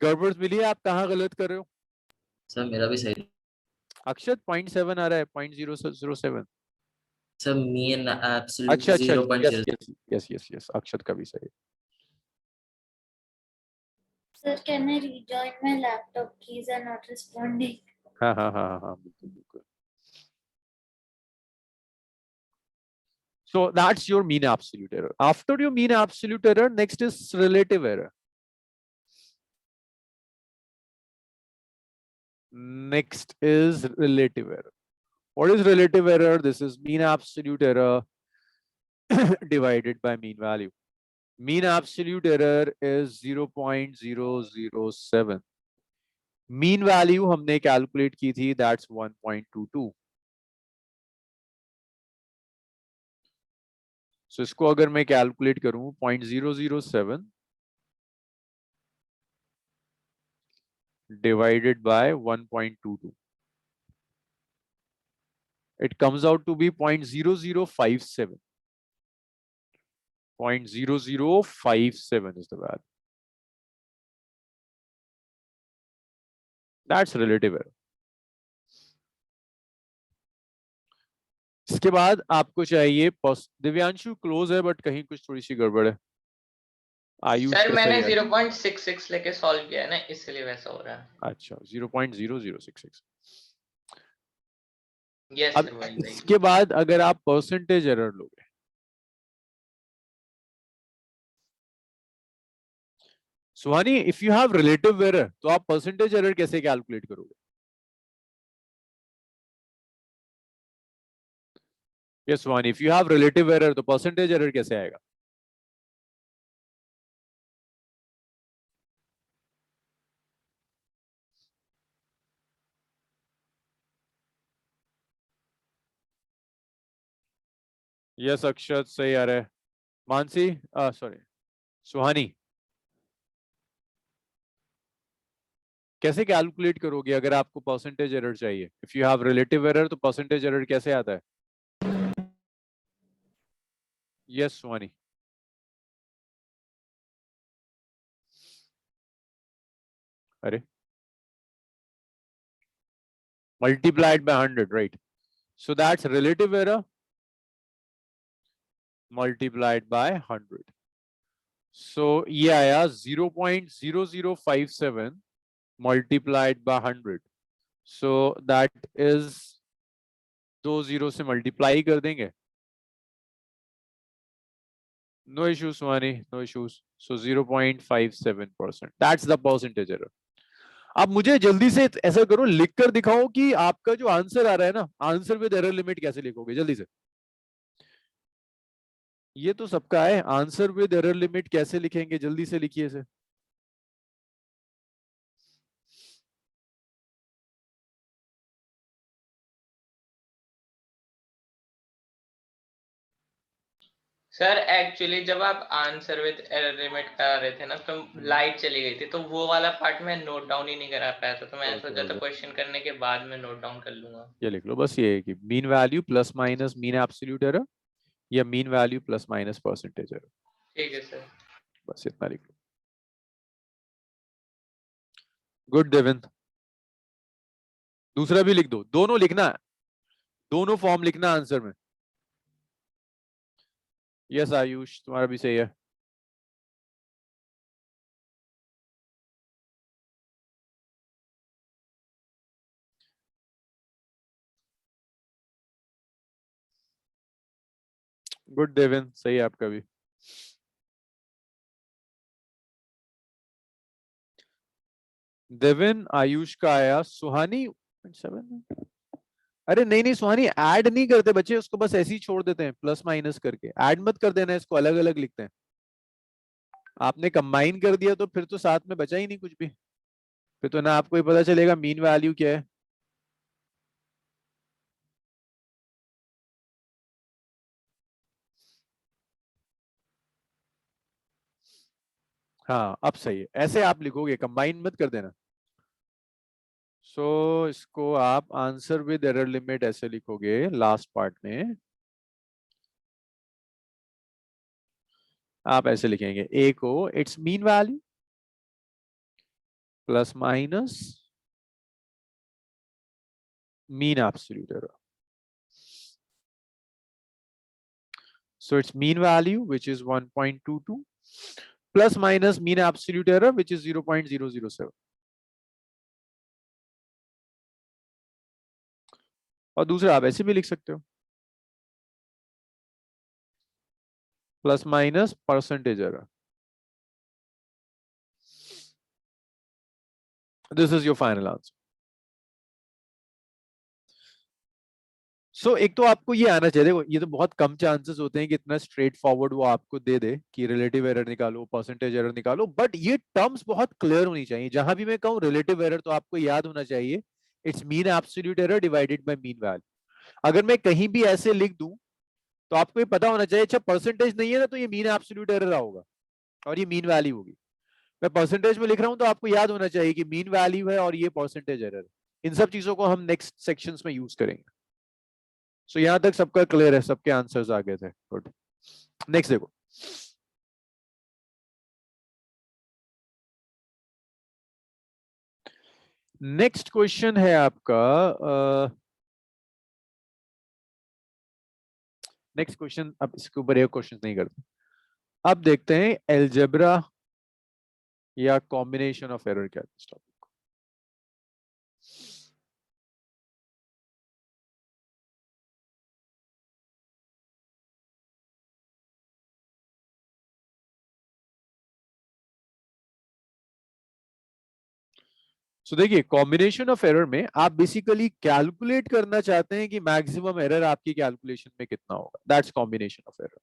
गड़बड़ मिली है, आप कहाँ गलत कर रहे हो? सर मेरा भी सही। अक्षत 0.7 आ रहा है, 0.007। सर मीन एब्सोल्यूट अच्छा अच्छा, yes 0.0। Yes yes yes yes, Akshat का भी सही है। Sir, can I rejoin my laptop? Keys are not responding. हाँ हाँ हाँ हाँ हाँ, बिल्कुल बिल्कुल। So that's your mean absolute error. After your mean absolute error, next is relative error. Next is relative error. What is relative error? This is mean absolute error divided by mean value. Mean absolute error is 0.007. Mean value हमने calculate की थी, that's 1.22. So इसको अगर मैं calculate करूं 0.007 divided by 1.22, it comes out to be 0.0057. 0.0057 is the value. That's relative error. इसके बाद आपको चाहिए दिव्यांशु क्लोज है बट कहीं कुछ थोड़ी सी गड़बड़ है। आयुष सर का मैंने सही है। 0.66 लेके सॉल्व किया है ना, इसलिए वैसा हो रहा है। अच्छा 0.0066। यस अब सर, वही वही। इसके बाद अगर आप परसेंटेज एरर लोगे, Suhani if you have relative error तो आप परसेंटेज एरर कैसे कैलकुलेट करोगे? Yes Suhani, if you have relative error तो परसेंटेज एरर कैसे आएगा? यस अक्षत सही आ रहा है। मानसी, सॉरी सुहानी, कैसे कैलकुलेट करोगे अगर आपको परसेंटेज एरर चाहिए? If you have relative error तो परसेंटेज एरर कैसे आता है? यस सुहानी। अरे multiplied by 100, right? So that's relative error multiplied by 100. So ये आया 0.0057 multiplied by 100. So that is 2 0 से multiply कर देंगे. No issues, Swani, no issues. So 0.57%. That's the percentage error. अब मुझे जल्दी से ऐसा करो, लिख कर दिखाओ कि आपका जो आंसर आ रहा है ना, आंसर विद एरर लिमिट कैसे लिखोगे जल्दी से। ये तो सबका है, आंसर विद एरर लिमिट कैसे लिखेंगे? जल्दी से लिखिए इसे। सर एक्चुअली जब आप आंसर विद एरर लिमिट करा रहे थे ना तो लाइट चली गई थी, तो वो वाला पार्ट मैं नोट डाउन ही नहीं करा पाया था, तो मैंने सोचा था क्वेश्चन करने के बाद में नोट डाउन कर लूंगा। ये लिख लो बस, ये है कि mean value plus minus mean absolute error या mean value plus minus percentage error, ठीक है सर। बस इतना लिख लो। गुड देविन, दूसरा भी लिख दो, दोनों लिखना है, दोनों फॉर्म लिखना आंसर में। यस आयुष, तुम्हारा भी सही है। गुड देविन, सही है आपका भी। देविन आयुष का आया, सुहानी 7। अरे नहीं नहीं सुहानी, ऐड नहीं करते बच्चे, उसको बस ऐसे ही छोड़ देते हैं प्लस माइनस करके, ऐड मत कर देना, इसको अलग अलग लिखते हैं। आपने कंबाइन कर दिया तो फिर तो साथ में बचा ही नहीं कुछ भी, फिर तो ना आपको ही पता चलेगा मीन वैल्यू क्या है। हाँ अब सही है, ऐसे आप लिखोगे, कंबाइन मत कर देना। सो इसको आप आंसर विद एरर लिमिट ऐसे लिखोगे लास्ट पार्ट में, आप ऐसे लिखेंगे ए को it's mean value plus minus mean absolute error, so its mean value which is 1.22 plus minus mean absolute error which is 0.007, और दूसरा आप ऐसे भी लिख सकते हो plus minus percentage error. This is your final answer. So एक तो आपको ये आना चाहिए, देखो ये तो बहुत कम चांसेस होते हैं कि इतना स्ट्रेट फॉरवर्ड वो आपको दे दे कि रिलेटिव एरर निकालो परसेंटेज एरर निकालो, बट ये टर्म्स बहुत क्लियर होनी चाहिए। जहां भी मैं कहूँ रिलेटिव एरर तो आपको याद होना चाहिए it's mean absolute error divided by mean value. अगर मैं कहीं भी ऐसे लिख दूं तो आपको ये पता होना चाहिए, अच्छा परसेंटेज नहीं है ना तो ये मीन एब्सोल्यूट एरर होगा और ये मीन वैल्यू होगी। मैं परसेंटेज में लिख रहा हूं तो आपको याद होना चाहिए कि मीन वैल्यू है और ये परसेंटेज एरर है। इन सब चीजों को हम नेक्स्ट सेक्शंस में यूज करेंगे। सो यहां तक सबका क्लियर है, सबके आंसर्स आ गए थे, गुड। नेक्स्ट देखो, नेक्स्ट क्वेश्चन है आपका, नेक्स्ट क्वेश्चन, अब इसके ऊपर एक क्वेश्चन नहीं करते, अब देखते हैं एलजेब्रा या कॉम्बिनेशन ऑफ एरर क्या है इस टॉपिक को। सो देखिए कॉम्बिनेशन ऑफ एरर में आप बेसिकली कैलकुलेट करना चाहते हैं कि मैक्सिमम एरर आपकी कैलकुलेशन में कितना होगा, दैट्स कॉम्बिनेशन ऑफ एरर।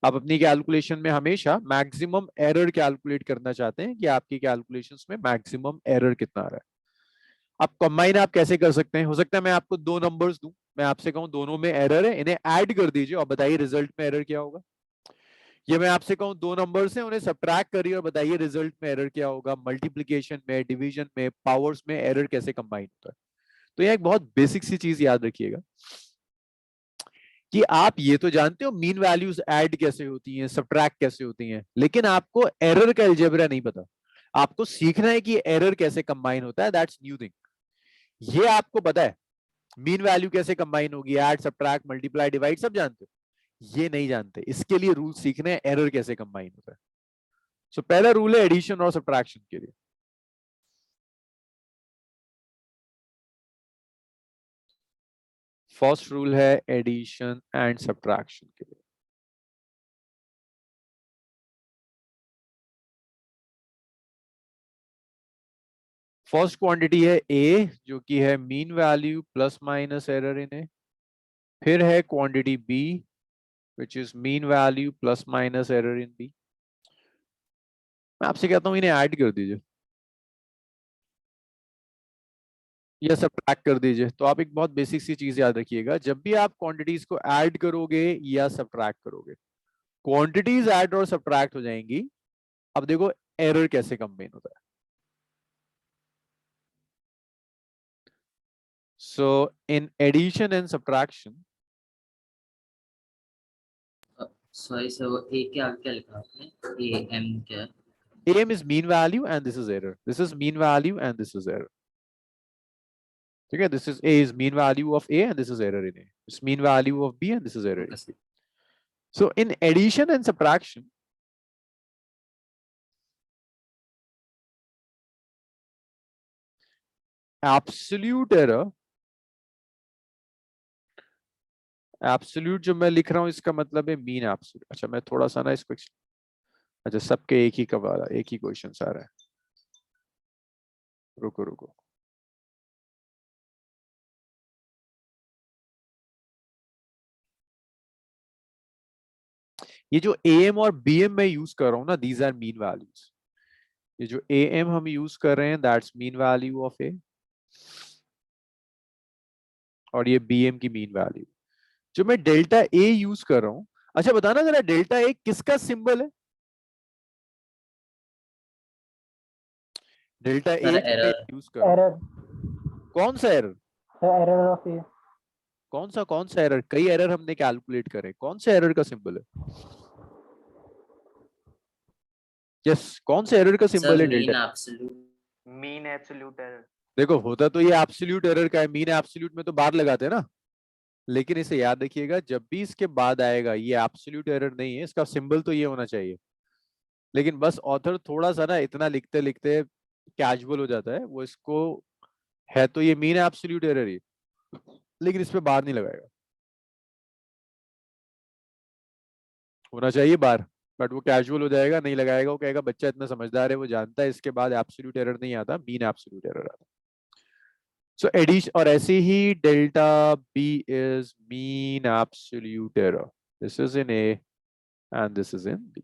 आप अपनी कैलकुलेशन में हमेशा मैक्सिमम एरर कैलकुलेट करना चाहते हैं कि आपकी कैलकुलेशंस में मैक्सिमम एरर कितना आ रहा है। अब कंबाइन आप कैसे कर सकते हैं, हो सकता है मैं आपको दो नंबर्स दूं, मैं आपसे कहूं दोनों में एरर है, इन्हें ऐड कर दीजिए और बताइए रिजल्ट में एरर क्या होगा। ये मैं आपसे कहूं दो नंबर्स हैं, उन्हें सब्ट्रैक्ट करिए और बताइए रिजल्ट में एरर क्या होगा। मल्टीप्लिकेशन में, डिवीजन में, पावर्स में एरर कैसे कंबाइन होता है। तो यह एक बहुत बेसिक सी चीज याद रखिएगा कि आप ये तो जानते हो मीन वैल्यूज ऐड कैसे होती हैं, सब्ट्रैक्ट कैसे होती हैं, लेकिन आपको एरर का अलजेब्रा नहीं पता। आपको सीखना है कि एरर कैसे कंबाइन होता है, दैट्स न्यू थिंग। ये आपको पता है मीन वैल्यू कैसे कंबाइन होगी, ऐड सब्ट्रैक्ट मल्टीप्लाई डिवाइड सब जानते हो, ये नहीं जानते। इसके लिए रूल सीखने हैं एरर कैसे कंबाइन होता है। सो पहला रूल है एडिशन और सब्ट्रैक्शन के लिए। फर्स्ट रूल है एडिशन एंड सब्ट्रैक्शन के लिए। फर्स्ट क्वांटिटी है ए जो कि है mean value plus minus error in A, फिर है quantity B which is mean value plus minus error in B. मैं आपसे कहता हूं इन्हें ऐड कर दीजिए या सब्ट्रैक्ट कर दीजिए। तो आप एक बहुत बेसिक सी चीज याद रखिएगा, जब भी आप क्वांटिटीज को ऐड करोगे या सब्ट्रैक्ट करोगे क्वांटिटीज ऐड और सब्ट्रैक्ट हो जाएंगी। अब देखो एरर कैसे कंबाइन होता है। So in addition and subtraction, sorry sir, वो ए के आगे क्या लिखा आपने? ए एम क्या? AM is mean value and this is error. This is mean value and this is error. ठीक है, this is A is mean value of A and this is error in A. It's mean value of B and this is error in B. So in addition and subtraction, absolute error, absolute जो मैं लिख रहा हूं इसका मतलब है mean absolute। अच्छा मैं थोड़ा सा ना इसको, अच्छा सबके एक ही का वाला एक ही क्वेश्चन आ रहा है, रुको रुको। ये जो AM और BM मैं यूज कर रहा हूं ना, दीज आर मीन वैल्यूज। ये जो AM हम यूज कर रहे हैं that's mean value of A, और ये BM की मीन वैल्यू। जो मैं डेल्टा A यूज कर रहा हूं, अच्छा बताना जरा डेल्टा A किसका सिंबल है? Delta A error. यूज कर रहा हूं, एरर कौन सा एरर? एरर ऑफ ए। कौन सा एरर? कई एरर हमने कैलकुलेट करे, कौन सा एरर का सिंबल है? यस, कौन से एरर का सिंबल सर है mean delta? Absolute. Mean absolute error. देखो होता तो ये एब्सोल्यूट एरर का है, मीन एब्सोल्यूट में तो बार लगाते हैं ना, लेकिन इसे याद रखिएगा जब भी इसके बाद आएगा ये एब्सोल्यूट एरर नहीं है, इसका सिंबल तो ये होना चाहिए। लेकिन बस ऑथर थोड़ा सा ना इतना लिखते लिखते कैजुअल हो जाता है, वो इसको है तो ये मीन एब्सोल्यूट एरर ही, लेकिन इस पे बार नहीं लगाएगा, होना चाहिए बार, बट वो कैजुअल हो जाएगा, नहीं लगाएगा, वो कहेगा बच्चा इतना समझदार है, वो जानता है इसके बाद एब्सोल्यूट एरर नहीं आता, मीन एब्सोल्यूट एरर आता। सो एडिशन, और ऐसे ही delta B is mean absolute error, this is in A and this is in B।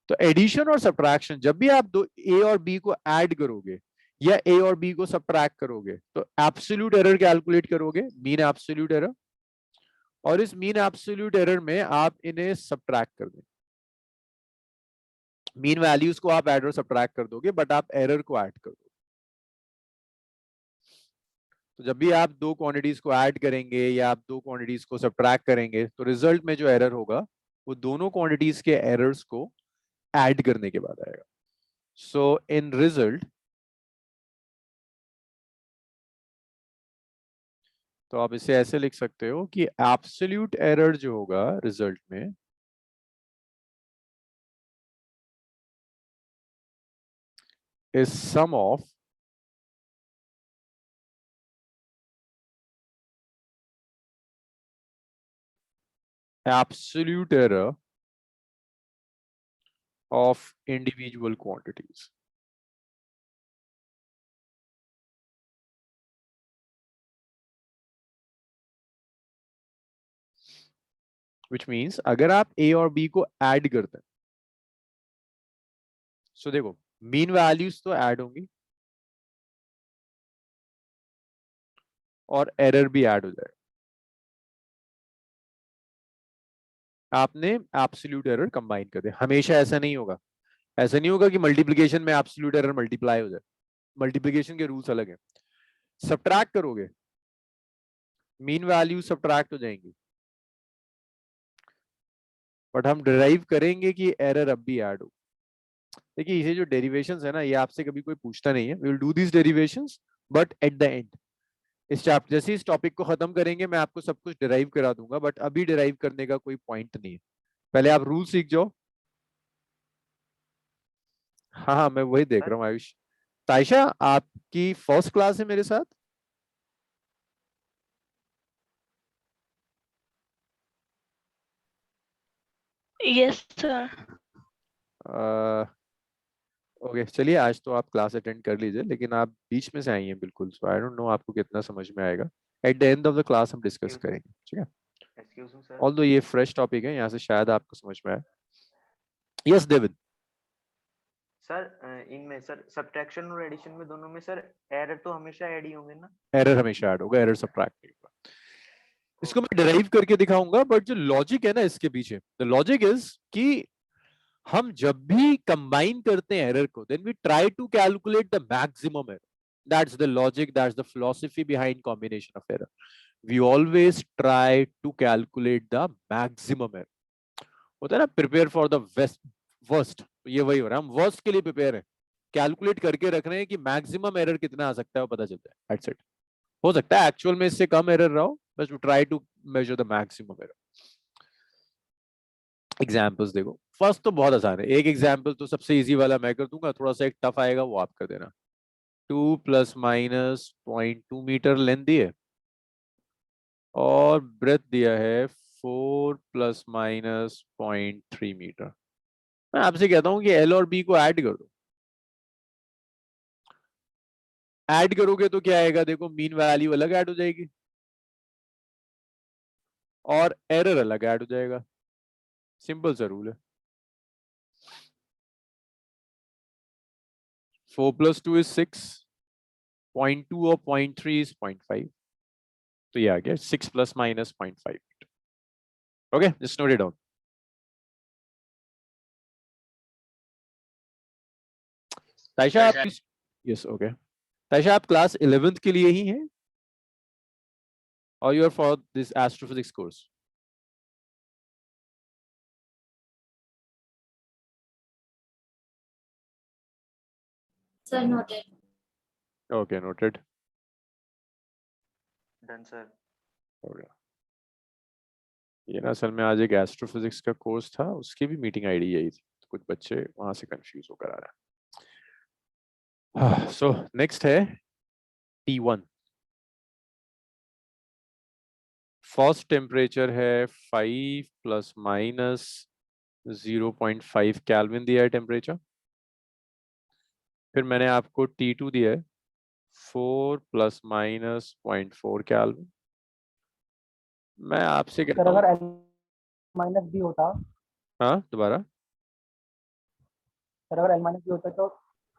तो एडिशन और सब्ट्रैक्शन, जब भी आप दो A और B को ऐड करोगे या A और B को सब्ट्रैक्ट करोगे तो एब्सोल्यूट एरर कैलकुलेट करोगे, मीन एब्सोल्यूट एरर, और इस मीन एब्सोल्यूट एरर में आप इन्हें सब्ट्रैक्ट कर देंगे। मीन वैल्यूज को आप ऐड और सब्ट्रैक्ट कर दोगे, बट आप एरर को ऐड कर दोगे। तो जब भी आप दो क्वांटिटीज को ऐड करेंगे या आप दो क्वांटिटीज को सब्ट्रैक्ट करेंगे तो रिजल्ट में जो एरर होगा वो दोनों क्वांटिटीज के एरर्स को ऐड करने के बाद आएगा। सो इन रिजल्ट, तो आप इसे ऐसे लिख सकते हो कि एब्सोल्यूट एरर जो होगा रिजल्ट में is sum of absolute error of individual quantities। which means अगर आप A और B को ऐड करते हैं, सो देखो मीन वैल्यूज तो ऐड होंगी और एरर भी ऐड हो जाएगा। आपने एब्सोल्यूट एरर कंबाइन कर दिया, हमेशा ऐसा नहीं होगा, ऐसा नहीं होगा कि मल्टीप्लिकेशन में एब्सोल्यूट एरर मल्टीप्लाई हो जाए, मल्टीप्लिकेशन के रूल्स अलग हैं। सब्ट्रैक्ट करोगे मीन वैल्यू सब्ट्रैक्ट हो जाएंगी, बट हम डिराइव करेंगे कि एरर अब भी ऐड हो। देखिए ये जो डेरिवेशंस है ना, ये आपसे कभी कोई पूछता नहीं है, we will do this derivations but at the end, इस चैप्टर जैसे इस टॉपिक को खत्म करेंगे मैं आपको सब कुछ डिराइव करा दूंगा, बट अभी डिराइव करने का कोई पॉइंट नहीं है, पहले आप रूल सीख जाओ। हाँ हाँ मैं वही देख रहा हूँ आयुष। ताइशा आपकी फर्स्ट क्लास है मेरे साथ? Yes sir. ओके चलिए, आज तो आप क्लास अटेंड कर लीजिए, लेकिन आप बीच में से आई हैं बिल्कुल, सो आई डोंट नो आपको कितना समझ में आएगा। Eight the end of the class हम डिस्कस करेंगे, ठीक है? Excuse me sir. ऑल्दो ये फ्रेश टॉपिक है, यहाँ से शायद आपको समझ में आए। Yes David. सर इनमें सर सब्ट्रैक्शन और एडिशन में दोनों में सर एरर तो हमेशा ऐड ही होंगे ना? एरर हमेशा ऐड होगा, एरर सब्ट्रैक्ट नहीं होगा। इसको मैं डिराइव करके दिखाऊंगा, बट जो लॉजिक है ना इसके पीछे, द लॉजिक इज कि हम जब भी कंबाइन करते हैं एरर को, then we try to calculate the maximum error. That's the logic, that's the philosophy behind combination of error. We always try to calculate the maximum error. होता है ना, प्रिपेयर फॉर द वर्स्ट. ये वही हो रहा है, हम वर्स्ट के लिए प्रिपेयर है, कैलकुलेट करके रख रहे हैं कि मैक्सिमम एरर कितना आ सकता है वो पता चल जाए. That's it. हो सकता है एक्चुअल में इससे कम एरर रहा हो, बस we try to measure the maximum error. Examples देखो. फर्स्ट तो बहुत आसान है. एक एग्जाम्पल तो सबसे इजी वाला मैं कर दूंगा, थोड़ा सा एक टफ आएगा वो आप कर देना. 2 + -0.2 मीटर लेंथ दी है और ब्रेथ दिया है 4 + -0.3 मीटर. मैं आपसे कहता हूं कि एल और बी को ऐड कर दो. ऐड करोगे तो क्या आएगा? देखो, मीन वैल्यू अलग ऐड हो जाएगी और एरर अलग ऐड हो जाएगा. सिंपल सा रूल है. 4 + 2 is 6. 0.2 और 0.3 is 0.5. तो ये आ गया 6 ± -0.5. Okay, just note it down. Taisha आप यस ओके. ताइशा आप क्लास 11th के लिए ही हैं और you are for this astrophysics course? Sir, noted. Okay, noted. Done sir. हो गया. ये ना असल में आज एक एस्ट्रोफिजिक्स का कोर्स था, उसकी भी मीटिंग आईडी यही थी, तो कुछ बच्चे वहां से कंफ्यूज होकर आ रहे हैं. सो नेक्स्ट है T1. फर्स्ट टेम्परेचर है 5 ± -0.5 केल्विन दिया है टेम्परेचर. फिर मैंने आपको T2 दिया है 4 ± -0.4 केल्विन. मैं आपसे सर कहता हूँ, अगर L - B होता, हाँ दोबारा. सर अगर L - B होता तो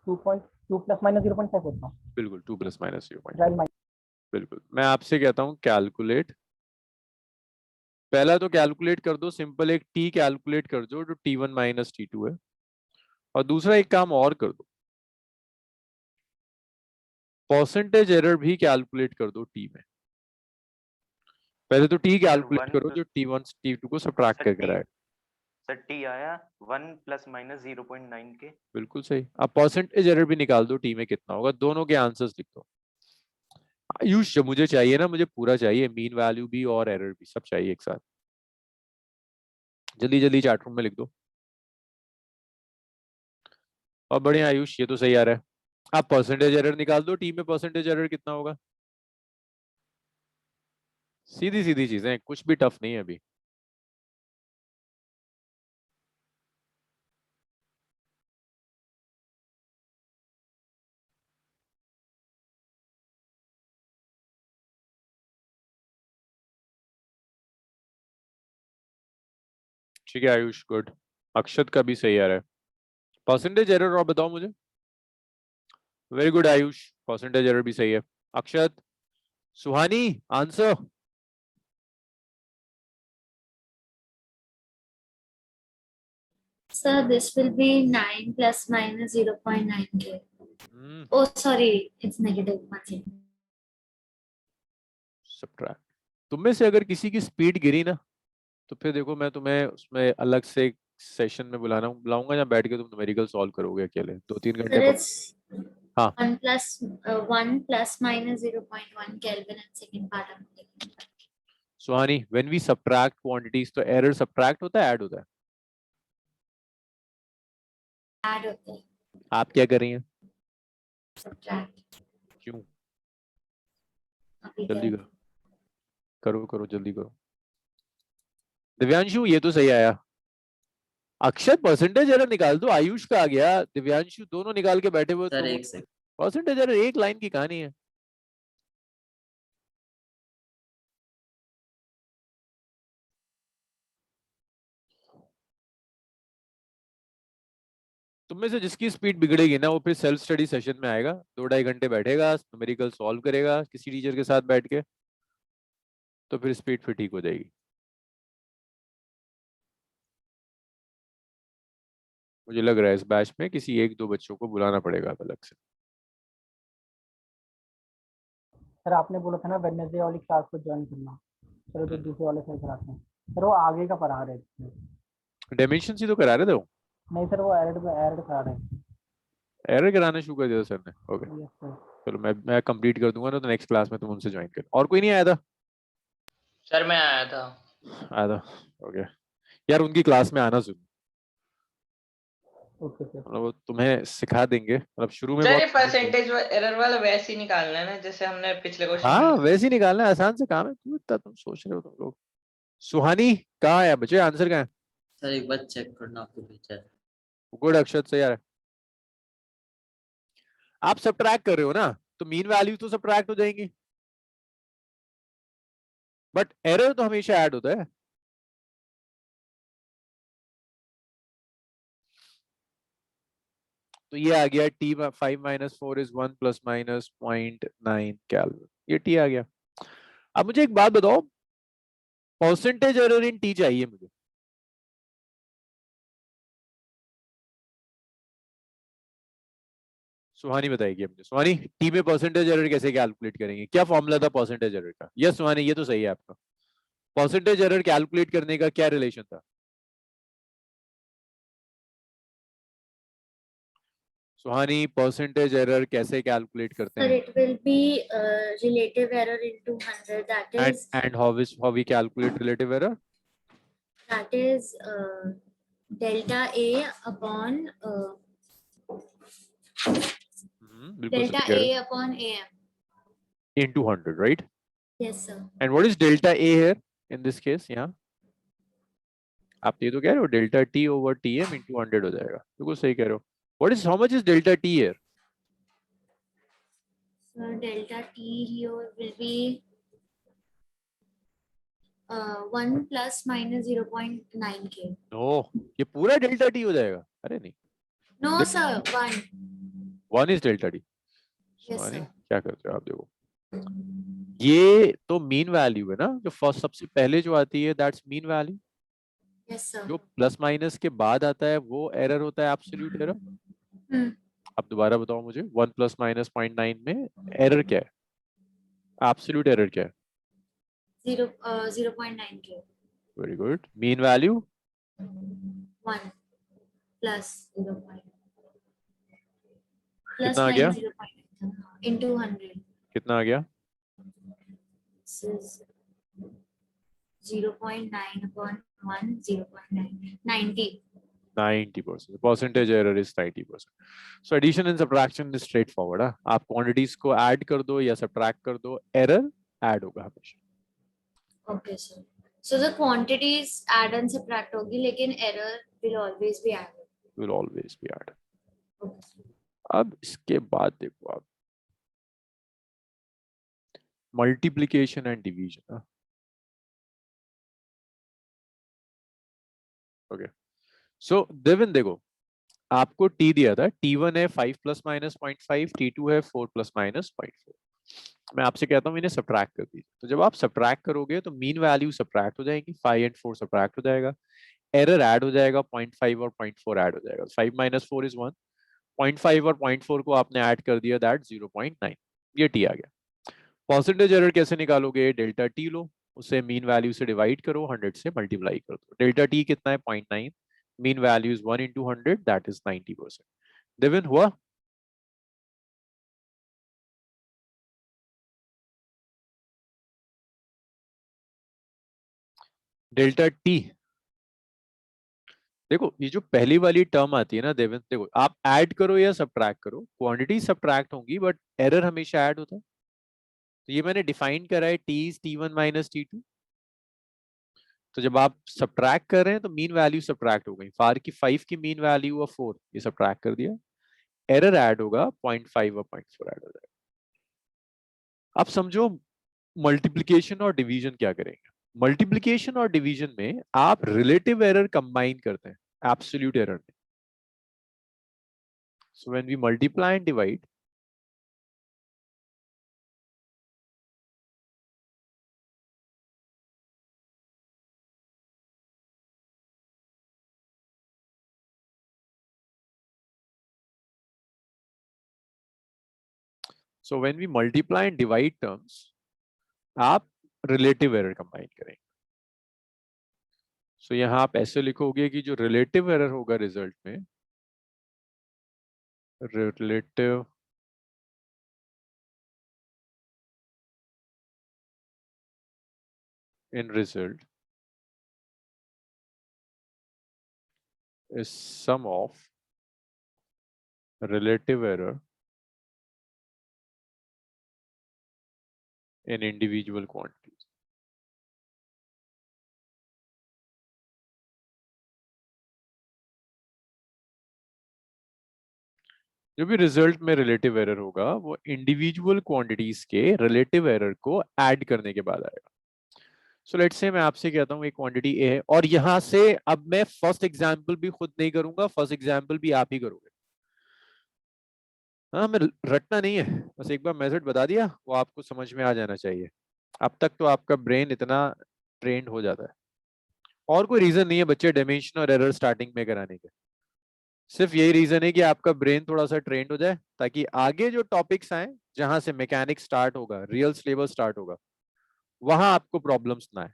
2.2 + -0.5 होता. बिल्कुल 2 + -0.5. L - बिल्कुल. मैं आपसे कहता हूँ कैलकुलेट. पहला तो कैलकुलेट कर दो सिंपल, एक टी कैलकुलेट कर दो जो T1 - T2 है. और दूसरा एक काम और कर दो, परसेंटेज एरर भी कैलकुलेट कर दो टी में. पहले तो टी कैलकुलेट करो जो T1 T2 को सब्ट्रैक्ट करके रहा है. सर टी आया 1 ± 0.9 के. बिल्कुल सही. अब परसेंटेज एरर भी निकाल दो टी में कितना होगा. दोनों के आंसर्स लिख दो. आयुष, मुझे चाहिए ना, मुझे पूरा चाहिए, मीन वैल्यू भी और एरर भी सब चाहिए एक साथ. जल्दी जल्दी चैट रूम में लिख दो. और बढ़िया आयुष, ये तो सही आ रहा है. आप परसेंटेज एरर निकाल दो, टी में परसेंटेज एरर कितना होगा. सीधी सीधी चीजें, कुछ भी टफ नहीं है अभी. ठीक है आयुष, गुड. अक्षत का भी सही आ रहा है. परसेंटेज एरर और बताओ मुझे. Very good Ayush, percentage error भी सही है. अक्षत, सुहानी, answer. Sir, this will be 9 ± 0.9 K. Oh, sorry, it's negative. One second. Subtract. तुम में से अगर किसी की स्पीड गिरी ना, तो फिर देखो मैं तुम्हें उसमें अलग से एक सेशन में बुलाऊंगा या बैठ के तुम न्यूमेरिकल सॉल्व करोगे अकेले 2-3 Sir, घंटे. it's हाँ. 1 ± 0.1 Kelvin and second part I'm taking. Suhani, when we subtract quantities तो एरर सब्ट्रैक्ट होता है ऐड होता है? Add होते हैं. आप क्या कर रही हैं? Subtract. क्यों? अभी जल्दी करें. करो करो जल्दी करो. दिव्यांशु, ये तो सही आया. अक्षर, परसेंटेज एरर निकाल दो. आयुष का आ गया, दिव्यांशु दोनों निकाल के बैठे हुए. सर तो एक सेकंड. परसेंटेज एरर एक लाइन की कहानी है. तुम में से जिसकी स्पीड बिगड़ेगी ना, वो फिर सेल्फ स्टडी सेशन में आएगा, 2-2.5 घंटे बैठेगा, न्यूमेरिकल सॉल्व करेगा किसी टीचर के साथ बैठ के. तो फिर स्पीड फिर ठीक हो जाएगी। मुझे लग रहा है इस बैच में किसी एक दो बच्चों को बुलाना पड़ेगा अलग से। सर आपने बोला था ना वेडनेसडे वाली क्लास को ज्वाइन करना, चलो तो दूसरे वाले सर कराते हैं। सर वो आगे का पढ़ा रहे थे। डायमेंशन ही तो करा रहे थे वो। नहीं सर वो एरर करा रहे थे। एरर कराना शुरू कर दिया सर ने। Okay yes sir. चलो मैं कंप्लीट कर दूंगा ना, तो नेक्स्ट क्लास में तुम उनसे ज्वाइन कर। और कोई नहीं आया था? सर मैं आया था। आया था। ओके यार उनकी क्लास में आना सुन, ओके सर। मतलब वो तुम्हें सिखा देंगे, मतलब शुरू में सर ये बहुत। परसेंटेज एरर वाला वैसे ही निकालना है ना जैसे हमने पिछले क्वेश्चन हाँ में। वैसे ही निकालना है, आसान से काम है। क्यों इतना तुम सोच रहे हो तुम लोग। सुहानी कहाँ है बच्चे, आंसर कहाँ है? सर एक बार चेक करना आपको भेजा है। गुड अक्षत से यार। आप सब्ट्रैक्ट कर रहे हो ना, तो मीन वैल्यू तो सब्ट्रैक्ट हो जाएंगी, बट एरर तो हमेशा ऐड होता है। तो ये आ गया T5 - 4 is 1 ± 0.9 केल्विन, ये T आ गया। अब मुझे एक बात बताओ, परसेंटेज एरर इन T चाहिए मुझे। सुहानी बताएगी मुझे। सुहानी T में परसेंटेज एरर कैसे कैलकुलेट करेंगे, क्या फॉर्मूला था परसेंटेज एरर का? यस सुहानी ये तो सही है आपका। परसेंटेज एरर कैलकुलेट करने का क्या रिलेशन था? सुहानी परसेंटेज एरर कैसे कैलकुलेट करते Sir, हैं? it will be relative error into 100. And how we calculate relative error? That is delta A upon बिल्कुल delta सही कह रहे A upon AM. हो। Into 100 right? Yes, sir. And what is delta A here in this case? यहाँ आप ये तो कह रहे हो delta T over TM into 100 हो जाएगा, बिल्कुल सही कह रहे हो। What is, how much is delta T here? So delta T here will be 1 plus minus 0.9 K. No, ये पूरा डेल्टा T हो जाएगा? अरे नहीं, No, sir. 1. 1 is delta T। Yes, Suhani sir. क्या करते हो आप, देखो ये तो मीन वैल्यू है ना, जो फर्स्ट सबसे पहले जो आती है that's mean value. Yes, sir. जो प्लस माइनस के बाद आता है वो एरर होता है एब्सोल्यूट एरर। Hmm. अब दोबारा बताओ मुझे, 1 ± 0.9 में एरर क्या है, एब्सोल्यूट एरर क्या है? 0.9 K. Very good. Mean value 1 plus 0. Plus कितना आ गया? 0.9 into 100. कितना आ गया? This is 0.9 upon 1, 0.9, 90. 90%। Percentage error is 90%। So addition and subtraction is straightforward. आप क्वांटिटीज को ऐड कर दो या सब्ट्रैक्ट कर दो, एरर ऐड होगा हमेशा। Okay, sir. So the quantities add and subtract होगी, लेकिन error will always be added. Will always be add. Okay. अब इसके बाद देखो आप multiplication and division. Okay so Devin देखो, आपको टी दिया था, T1 है 5 ± -0.5, T2 है 4 ± -0.4। मैं आपसे कहता हूँ इन्हें सब्ट्रैक्ट कर दीजिए। तो जब आप सब्ट्रैक्ट करोगे तो मीन वैल्यू सब्ट्रैक्ट हो जाएगी, 5 और 4 सब्ट्रैक्ट हो जाएगा, एरर ऐड हो जाएगा, 0.5 और 0.4 ऐड हो जाएगा। 5 - 4 is 1, 0.5 और 0.4 को आपने ऐड कर दिया, दैट 0.9, ये टी आ गया। परसेंटेज एरर कैसे निकालोगे? डेल्टा टी लो, उसे मीन वैल्यू से डिवाइड करो, 100 से मल्टीप्लाई कर दो। डेल्टा टी कितना है? 0.9, mean value is 1 into 100, that is 90%। Devin हुआ? डेल्टा टी देखो, ये जो पहली वाली टर्म आती है ना देवेंद्र, देखो आप ऐड करो या सब्ट्रैक्ट करो, क्वांटिटी सब्ट्रैक्ट होंगी बट एरर हमेशा ऐड होता है। तो ये मैंने डिफाइन करा है, T is T1 - T2। तो जब आप सब्ट्रैक्ट कर रहे हैं तो मीन वैल्यू सब्ट्रैक्ट हो गई। 5 की मीन वैल्यू और 4 ये सब्ट्रैक्ट कर दिया, एरर ऐड होगा, 0.5 और 0.4 ऐड हो जाएगा। आप समझो मल्टीप्लिकेशन और डिवीजन क्या करेंगे। मल्टीप्लिकेशन और डिवीजन में आप रिलेटिव एरर कंबाइन करते हैं एब्सोल्यूट एरर में। So when we multiply and divide, So when we multiply and divide terms, आप relative error combine करेंगे. So यहाँ आप ऐसे लिखोगे कि जो relative error होगा result में, relative in result is sum of relative error in individual quantities. जो भी रिजल्ट में रिलेटिव एरर होगा वो इंडिविजुअल क्वांटिटीज के रिलेटिव एरर को ऐड करने के बाद आएगा. सो लेट्स से मैं आपसे कहता हूँ एक क्वांटिटी ए है और यहां से अब मैं फर्स्ट एग्जांपल भी खुद नहीं करूंगा, फर्स्ट एग्जांपल भी आप ही करोगे. हाँ, मैं रटना नहीं है, बस एक बार मेथड बता दिया वो आपको समझ में आ जाना चाहिए. अब तक तो आपका ब्रेन इतना ट्रेंड हो जाता है. और कोई रीजन नहीं है बच्चे डायमेंशन और एरर स्टार्टिंग में कराने के. सिर्फ यही रीजन है कि आपका ब्रेन थोड़ा सा ट्रेंड हो जाए ताकि आगे जो टॉपिक्स आए जहां से मैकेनिक्स स्टार्ट होगा, रियल सिलेबस स्टार्ट होगा, वहां आपको प्रॉब्लम्स ना आए.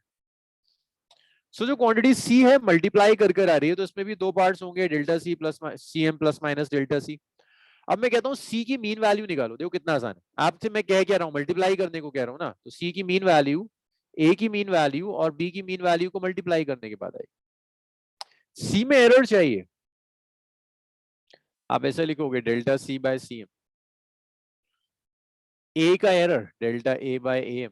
सो जो क्वांटिटी सी है मल्टीप्लाई कर आ रही है तो इसमें भी दो पार्ट्स होंगे, delta C plus C M plus minus delta C. अब मैं कहता हूँ सी की मीन वैल्यू निकालो. देखो कितना आसान है. आपसे मैं कह रहा हूँ मल्टीप्लाई करने को कह रहा हूँ ना, तो सी की मीन वैल्यू, ए की मीन वैल्यू और बी की मीन वैल्यू को मल्टीप्लाई करने के बाद आएगी. सी में एरर चाहिए, आप ऐसा लिखोगे delta C by C M. A का error delta A by A M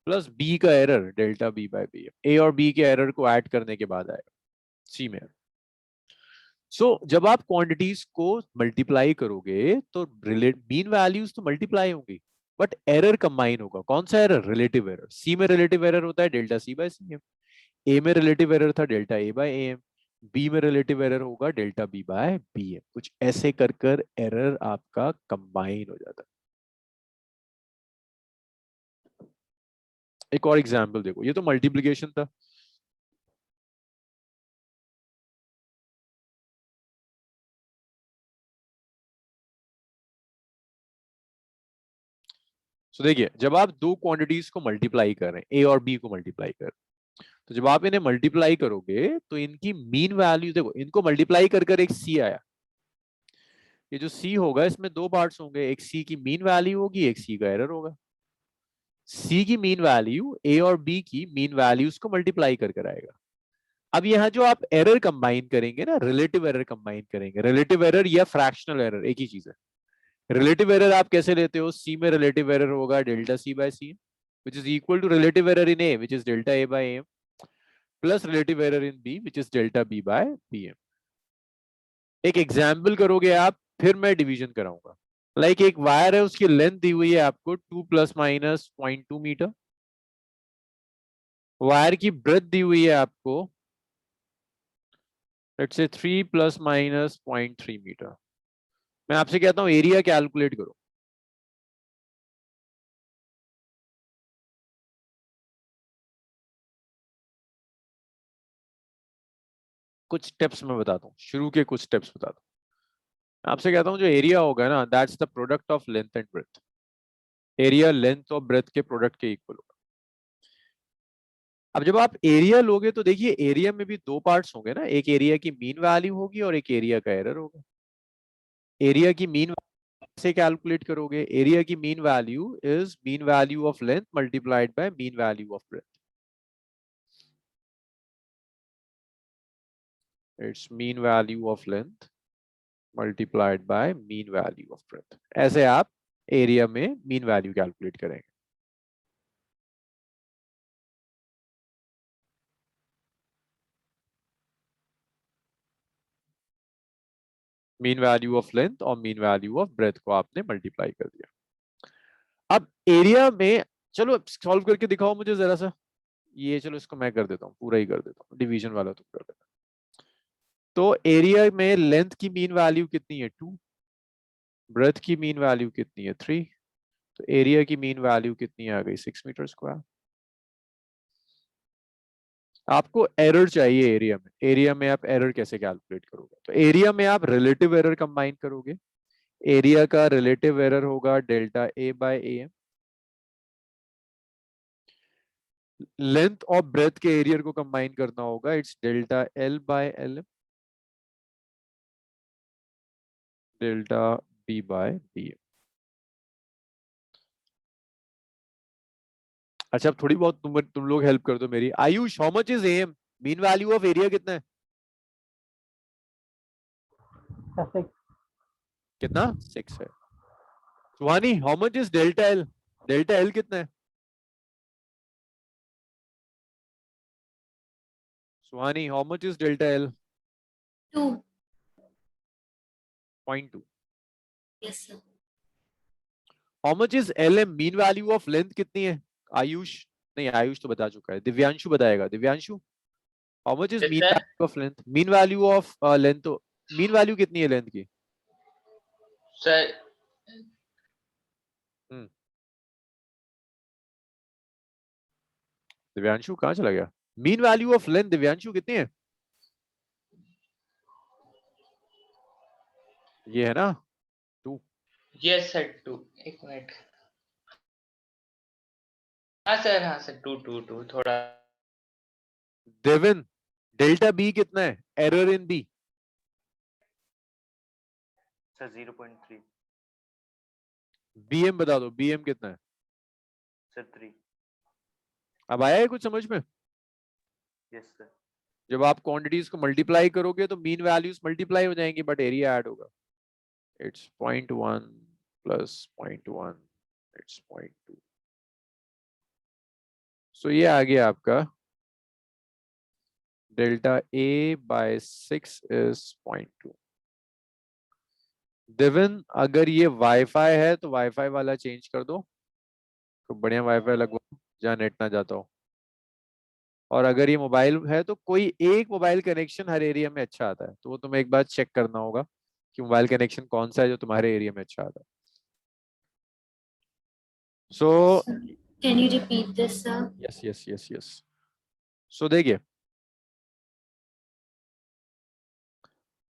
plus B का error delta B by B M. A और बी के एरर को ऐड करने के बाद आएगा सी में. सो जब आप क्वांटिटीज को मल्टीप्लाई करोगे तो मीन वैल्यूज तो मल्टीप्लाई होंगी बट एरर कंबाइन होगा. कौन सा एरर? Relative error. सी में रिलेटिव एरर होता है delta C by C M. A में रिलेटिव एरर था delta A by A M. B में रिलेटिव एरर होगा delta B by B M. कुछ ऐसे कर एरर आपका कंबाइन हो जाता है. एक और एग्जांपल देखो, ये तो मल्टीप्लिकेशन था. सो देखिए जब आप दो क्वांटिटीज को मल्टीप्लाई कर रहे हैं, ए और बी को मल्टीप्लाई कर रहे हैं, तो जब आप इन्हें मल्टीप्लाई करोगे तो इनकी मीन वैल्यू देखो, इनको मल्टीप्लाई कर एक सी आया. ये जो सी होगा इसमें दो पार्ट्स होंगे, एक सी की मीन वैल्यू होगी, एक सी का एरर होगा. सी की मीन वैल्यू ए और बी की मीन वैल्यूज को मल्टीप्लाई कर आएगा. अब यहाँ जो आप एरर कंबाइन करेंगे ना, रिलेटिव एरर कंबाइन करेंगे. रिलेटिव एरर या फ्रैक्शनल एरर एक ही चीज है. रिलेटिव एरर आप कैसे लेते हो? सी में रिलेटिव एरर होगा delta C by C which is equal to relative error in A which is delta A by AM plus relative error in B which is delta B by BM. एक example करोगे आप, फिर मैं division कराऊंगा. Like एक wire है, उसकी length दी हुई है आपको 2 + -0.2 मीटर. वायर की ब्रेथ दी हुई है आपको लेट्स से 3 ± 0.3 मीटर. मैं आपसे कहता हूं एरिया कैलकुलेट करो. कुछ स्टेप्स मैं बताता हूँ, शुरू के कुछ स्टेप्स बताता हूँ. आपसे कहता हूँ जो एरिया होगा ना, that's the product of length and breadth. Area length और ब्रेथ के प्रोडक्ट के इक्वल होगा. अब जब आप एरिया लोगे तो देखिए एरिया में भी दो पार्ट्स होंगे ना, एक एरिया की मीन वैल्यू होगी और एक एरिया का एरर होगा. एरिया की मीन से कैलकुलेट करोगे. एरिया की mean value is mean value of length multiplied by mean value of breadth. It's mean value of length multiplied by mean value of breadth. ऐसे आप एरिया में mean value calculate करेंगे. Mean value of length और mean value of breadth को आपने multiply कर दिया. अब एरिया में चलो सॉल्व करके दिखाओ मुझे जरा सा. ये चलो इसको मैं कर देता हूँ, पूरा ही कर देता हूँ, डिवीजन वाला तुम कर देता. तो एरिया में लेंथ की मीन वैल्यू कितनी है 2, ब्रेथ की मीन वैल्यू कितनी है 3, तो एरिया की मीन वैल्यू कितनी आ गई 6 मीटर स्क्वायर. आपको एरर चाहिए एरिया में. एरिया में आप एरर कैसे कैलकुलेट करोगे? तो एरिया में आप रिलेटिव एरर कंबाइन करोगे. एरिया का रिलेटिव एरर होगा delta A by A M. Length और ब्रेथ के एरिया को कंबाइन करना होगा, it's delta L by L M delta B by B M. अच्छा अब थोड़ी बहुत तुम लोग हेल्प कर दो मेरी। Ayush, how much is M? Mean value of area कितना है? सर कितना? 6 है। Suhani, how much is delta L? Delta L कितना है? Suhani, how much is delta L? 2. 0.2। Yes, sir. How much is L M? Mean value of length कितनी है? आयुष, नहीं आयुष तो बता चुका है, दिव्यांशु बताएगा। Divyanshu, how much is Yes, mean sir. Value of length? Mean value of length, तो मीन वैल्यू कितनी है लेंथ की? Sir, दिव्यांशु कहाँ चला गया? Mean value of length Divyanshu कितनी है? ये है ना 2। yes, sir. 2. एक मिनट। हाँ सर 2 थोड़ा। देविन, डेल्टा बी कितना है? Error in B. Sir 0.3। BM बता दो, बीएम कितना है? सर 3। अब आया है कुछ समझ में? Yes sir. जब आप क्वांटिटीज को मल्टीप्लाई करोगे तो मीन वैल्यूज मल्टीप्लाई हो जाएंगी बट एरिया ऐड होगा। It's 0.1 plus 0.1 it's 0.2। सो ये आ गया आपका डेल्टा ए बाय 6 इज 0.2। देविन, अगर ये वाईफाई है तो वाईफाई वाला चेंज कर दो, तो बढ़िया वाईफाई लगवाओ जहाँ नेट ना जाता हो। और अगर ये मोबाइल है तो कोई एक मोबाइल कनेक्शन हर एरिया में अच्छा आता है, तो वो तुम्हें एक बार चेक करना होगा कि मोबाइल कनेक्शन कौन सा है जो तुम्हारे एरिया में अच्छा आता है। So Can you repeat this, sir? Yes yes yes yes. So देखिए,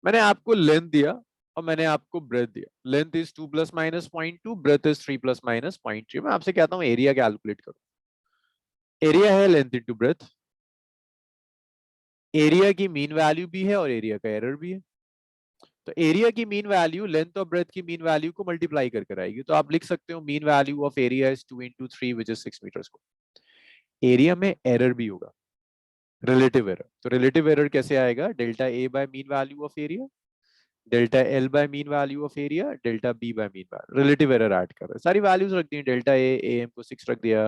मैंने आपको लेंथ दिया और मैंने आपको ब्रेथ दिया। Length is 2 + -0.2, breadth is 3 + -0.3। मैं आपसे कहता हूँ एरिया कैलकुलेट करो। एरिया है लेंथ इंटू ब्रेथ। एरिया की मीन वैल्यू भी है और एरिया का एरर भी है। तो एरिया की मीन वैल्यू लेंथ और ब्रेथ की मीन वैल्यू को मल्टीप्लाई करके आएगी। तो आप लिख सकते हो mean value of area is 2 × 3 which is 6 metre square. Area में एरर भी होगा, रिलेटिव एरर। तो रिलेटिव एरर कैसे आएगा? Delta A by mean value of area, delta L by mean value of area, delta B by mean value. Relative error add कर रहे हैं, सारी वैल्यूज रख दी। डेल्टा ए एम को 6 रख दिया,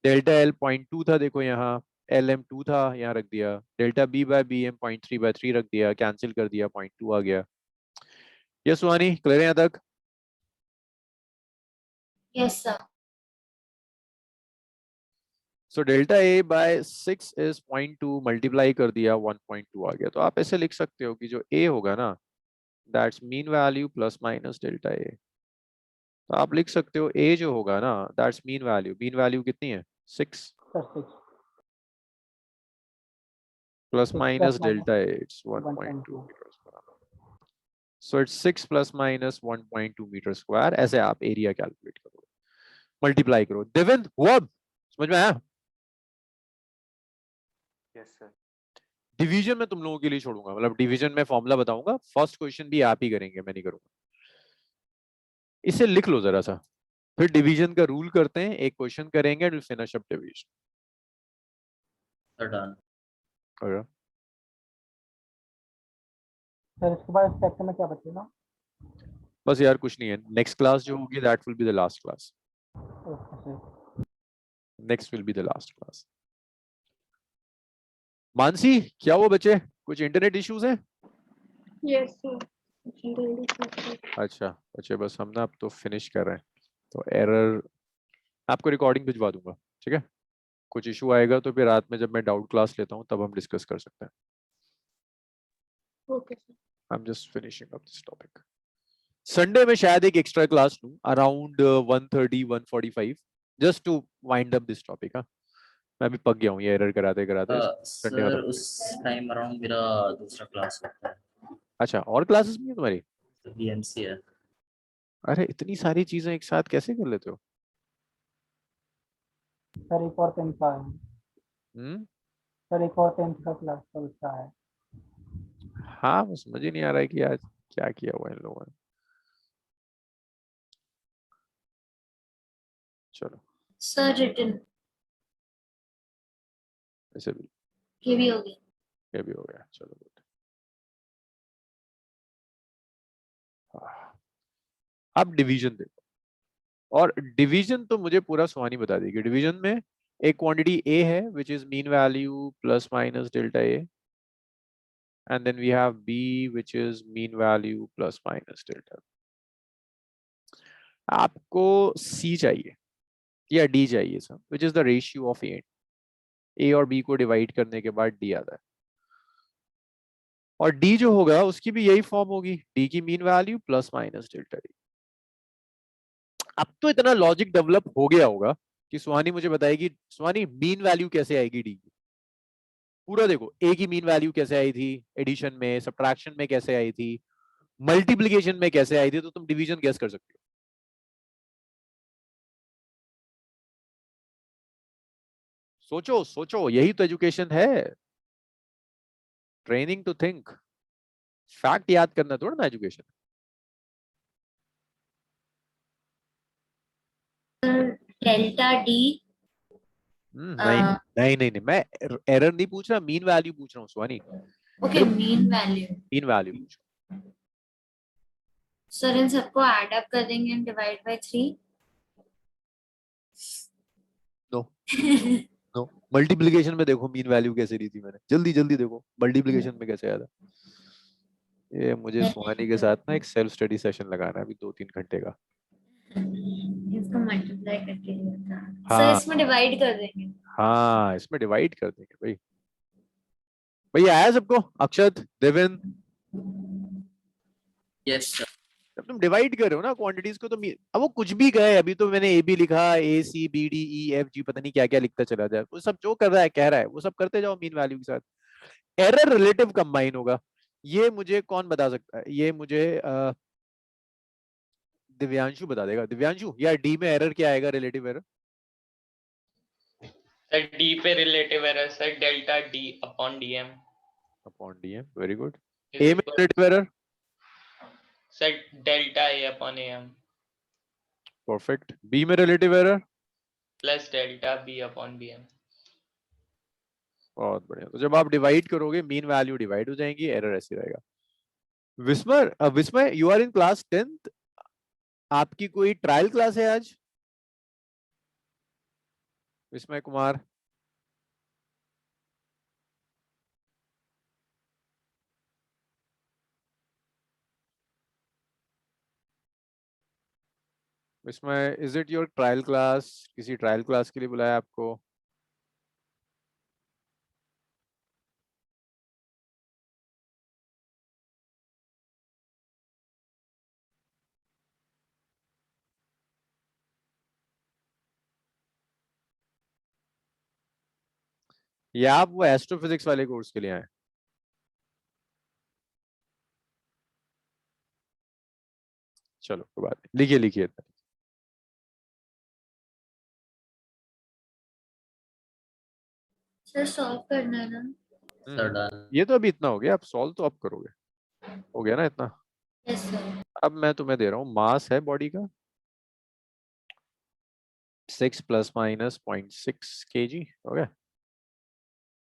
डेल्टा एल 0.2 था, देखो यहाँ एल एम 2 था, यहाँ रख दिया। Delta B by B M 0.3/3 रख दिया, कैंसिल कर दिया, 0.2 आ गया। ये सुहानी क्लियर है यहाँ तक? Yes, sir. So delta A by 6 is 0.2, multiply कर दिया 1.2 आ गया। तो आप ऐसे लिख सकते हो कि जो ए होगा ना, that's mean value plus minus delta A. तो आप लिख सकते हो ए जो होगा ना, that's mean value. Mean value कितनी है? 6 sir 6 plus 6 minus + delta A, it's 1.2 1.2। Metre square. So it's 6 + -1.2 metre square. ऐसे आप एरिया कैलकुलेट करोगे, मल्टीप्लाई करो। देवेंद्र, हुआ समझ में आया? Yes sir. डिवीजन में तुम लोगों के लिए छोड़ूंगा, मतलब डिवीजन में फॉर्मूला बताऊंगा, फर्स्ट क्वेश्चन भी आप ही करेंगे, मैं नहीं करूंगा। इसे लिख लो जरा सा, फिर डिवीजन का रूल करते हैं, एक क्वेश्चन करेंगे and will finish up division. Sir done. Sir इसके बाद सेक्शन में क्या बचेगा? बस यार कुछ नहीं है, नेक्स्ट क्लास जो होगी that will be the last class. Okay sir. Next will be the last class. Mansi, क्या हुआ बच्चे, कुछ इंटरनेट इश्यूज हैं? Yes, sir. अच्छा बच्चे, बस हम ना अब तो फिनिश कर रहे हैं, तो एरर आपको रिकॉर्डिंग भिजवा दूंगा, ठीक है? कुछ इशू आएगा तो फिर रात में जब मैं डाउट क्लास लेता हूँ तब हम डिस्कस कर सकते हैं। Okay, sir. I am just finishing up this topic. Sunday में शायद एक एक्स्ट्रा क्लास लूं around 1:30 1:45 just to wind up this topic. हाँ, मैं अभी पक गया हूँ ये एरर कराते कराते। संडे सर खत्म। उस टाइम अराउंड मेरा दूसरा क्लास होता है, अच्छा, और क्लासेस भी है तुम्हारी? बीएमसी है। अरे इतनी सारी चीजें एक साथ कैसे कर लेते हो? सर एक और 10th का है। हम्म। सर एक और 10th का क्लास का उसका है। हाँ, बस मुझे नहीं आ रहा है कि आज क्या किया हुआ है इन लोगों ने। चलो, सर रिटर्न ऐसे भी ये भी हो गया। ये भी हो गया। चलो गुड। हाँ, अब डिवीजन देखो, और डिवीजन तो मुझे पूरा सुहानी बता देगी। डिवीजन में एक क्वांटिटी ए है विच is mean value plus minus delta A, and then we have b which is mean value plus minus delta। आपको c चाहिए या d चाहिए sir, which is the ratio of a और b को divide करने के बाद d आता है, और d जो होगा उसकी भी यही फॉर्म होगी, d की mean value plus minus delta d। अब तो इतना लॉजिक डेवलप हो गया होगा कि सुहानी मुझे बताएगी सुहानी मीन वैल्यू कैसे आएगी d की। पूरा देखो, a की मीन वैल्यू कैसे आई थी, एडिशन में, सब्ट्रैक्शन में कैसे आई थी, मल्टीप्लिकेशन में कैसे आई थी, तो तुम डिवीजन गेस कर सकते हो। सोचो सोचो, यही तो एजुकेशन है, ट्रेनिंग टू थिंक। फैक्ट याद करना थोड़ा ना एजुकेशन। डेल्टा डी नहीं नहीं नहीं नहीं, मैं एरर नहीं पूछ रहा, मीन वैल्यू पूछ रहा हूँ Suhani. Okay mean value. Mean value पूछ सर इन सबको ऐड अप कर देंगे and divide by 3। No no, multiplication में देखो मीन वैल्यू कैसे दी थी मैंने, जल्दी जल्दी देखो मल्टीप्लिकेशन में कैसे आया था। ये मुझे सुहानी के साथ ना एक सेल्फ स्टडी सेशन लगाना है अभी 2-3 घंटे का। इसको मल्टीप्लाई करके लिया था। सर हाँ इसमें डिवाइड कर देंगे। हाँ, इसमें डिवाइड कर देंगे भाई। भैया आया सबको, अक्षत, देवेन? Yes sir. जब तुम डिवाइड कर रहे हो ना क्वांटिटीज को, तो अब वो कुछ भी गए, अभी तो मैंने ए बी लिखा, A C B D E F G, पता नहीं क्या क्या लिखता चला जाए, वो सब जो कर रहा है कह रहा है वो सब करते जाओ मीन वैल्यू के साथ। एरर रिलेटिव कंबाइन होगा, ये मुझे कौन बता सकता है? ये मुझे दिव्यांशु बता देगा। दिव्यांशु, या डी में एरर क्या आएगा, रिलेटिव एरर? सर डी पे relative error sir delta D upon DM. Upon DM, very good. A में relative error? Sir delta A upon M perfect. B में relative error? Plus delta B upon BM. बहुत बढ़िया। तो जब आप divide करोगे mean value divide हो जाएंगी, एरर ऐसे रहेगा। विस्मय, विस्मय you are in class 10th, आपकी कोई ट्रायल क्लास है आज? विस्मय कुमार? विस्मय, is it your trial class? किसी ट्रायल क्लास के लिए बुलाया आपको? या आप वो एस्ट्रोफिजिक्स वाले कोर्स के लिए आए? चलो कोई बात नहीं, लिखिए लिखिए। सर सॉल्व करना है ना। Sir done. ये तो अभी इतना हो गया, आप सॉल्व तो अब करोगे, हो गया ना इतना। Yes sir. अब मैं तुम्हें दे रहा हूँ, मास है बॉडी का 6 ± 0.6 kg, हो गया,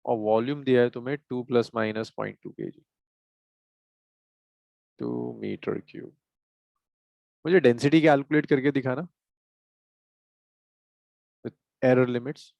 और वॉल्यूम दिया है तुम्हें 2 ± 0.2 kg, 2 मीटर क्यूब। मुझे डेंसिटी कैलकुलेट करके दिखाना विद एरर लिमिट्स।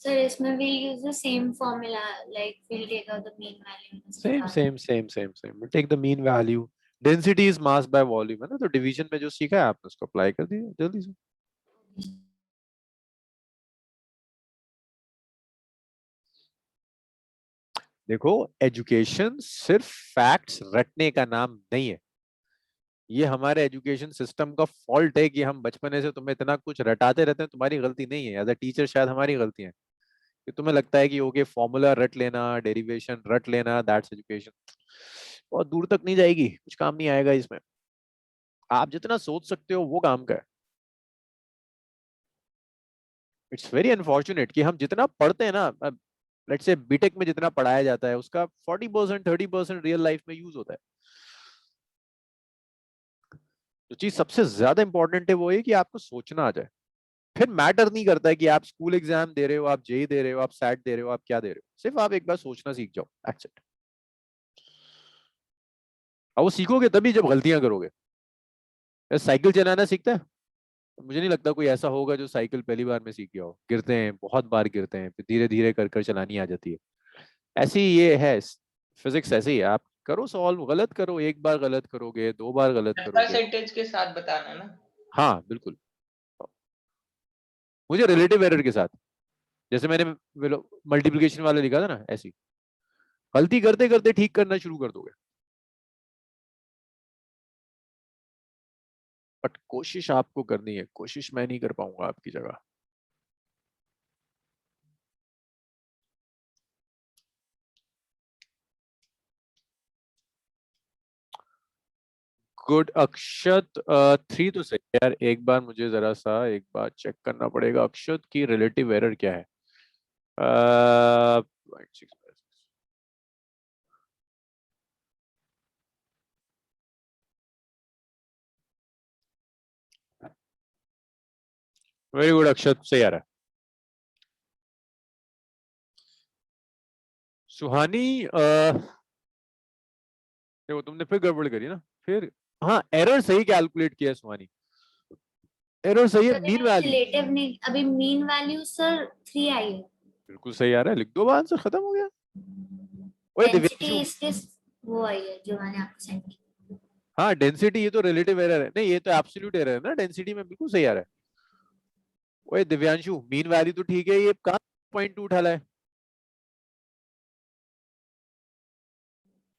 सर इसमें we'll use the same formula like we'll take out the mean value and उसके सेम बाद- same same same same, take the mean value, density is mass by volume, है ना, तो division में जो सीखा है आपने उसको अप्लाई कर दिया जल्दी से। देखो, एजुकेशन सिर्फ फैक्ट्स रटने का नाम नहीं है, ये हमारे एजुकेशन सिस्टम का फॉल्ट है कि हम बचपने से तुम्हें इतना कुछ रटाते रहते हैं। तुम्हारी गलती नहीं है, एज अ टीचर शायद हमारी गलती है कि तुम्हें लगता है कि ओके फॉर्मूला रट लेना, डेरिवेशन रट लेना, दैट्स एजुकेशन। और दूर तक नहीं जाएगी, कुछ काम नहीं आएगा इसमें। आप जितना सोच सकते हो वो काम का है। इट्स वेरी अनफॉर्चुनेट कि हम जितना पढ़ते हैं ना, लेट्स से बीटेक में जितना पढ़ाया जाता है उसका 40% 30% रियल लाइफ में यूज होता है। जो चीज सबसे ज्यादा इंपॉर्टेंट है वो है कि आपको सोचना आ जाए। फिर मैटर नहीं करता है कि आप स्कूल एग्जाम दे रहे हो, आप जेई दे रहे हो, आप सैट दे रहे हो, आप क्या दे रहे हो, सिर्फ आप एक बार सोचना सीख जाओ, दैट्स इट। और वो सीखोगे तभी जब गलतियां करोगे। साइकिल चलाना सीखता है, मुझे नहीं लगता कोई ऐसा होगा जो साइकिल पहली बार में सीख गया हो। गिरते हैं, बहुत बार गिरते हैं, फिर धीरे धीरे कर कर चलानी आ जाती है। ऐसी ये है फिजिक्स, ऐसे ही है। आप करो सॉल्व, गलत करो, एक बार गलत करोगे, 2 बार गलत करोगे। परसेंटेज के साथ बताना ना। हाँ बिल्कुल, मुझे रिलेटिव एरर के साथ, जैसे मैंने मल्टीप्लिकेशन वाले लिखा था ना, ऐसी गलती करते करते ठीक करना शुरू कर दोगे। बट कोशिश आपको करनी है, कोशिश मैं नहीं कर पाऊंगा आपकी जगह। गुड अक्षत, 3 तो सही है यार। एक बार मुझे जरा सा एक बार चेक करना पड़ेगा अक्षत की रिलेटिव एरर क्या है। 0.6। वेरी गुड अक्षत, सही आ रहा है। सुहानी, देखो तुमने फिर गड़बड़ करी ना फिर। हाँ एरर सही कैलकुलेट किया है सुहानी, एरर सही है। मीन वैल्यू रिलेटिव नहीं, अभी मीन वैल्यू सर 3 आई है। बिल्कुल सही आ रहा है, लिख दो, आंसर खत्म हो गया। ओए डेंसिटी दिव्यांशु, इसके वो आई है जो मैंने आपको सेंड की। हाँ डेंसिटी, ये तो रिलेटिव एरर है, नहीं ये तो एब्सोल्यूट एरर है ना, डेंसिटी में बिल्कुल सही आ रहा है। ओए दिव्यांशु, मीन वैल्यू तो ठीक है, ये कहाँ 0.2 उठा है?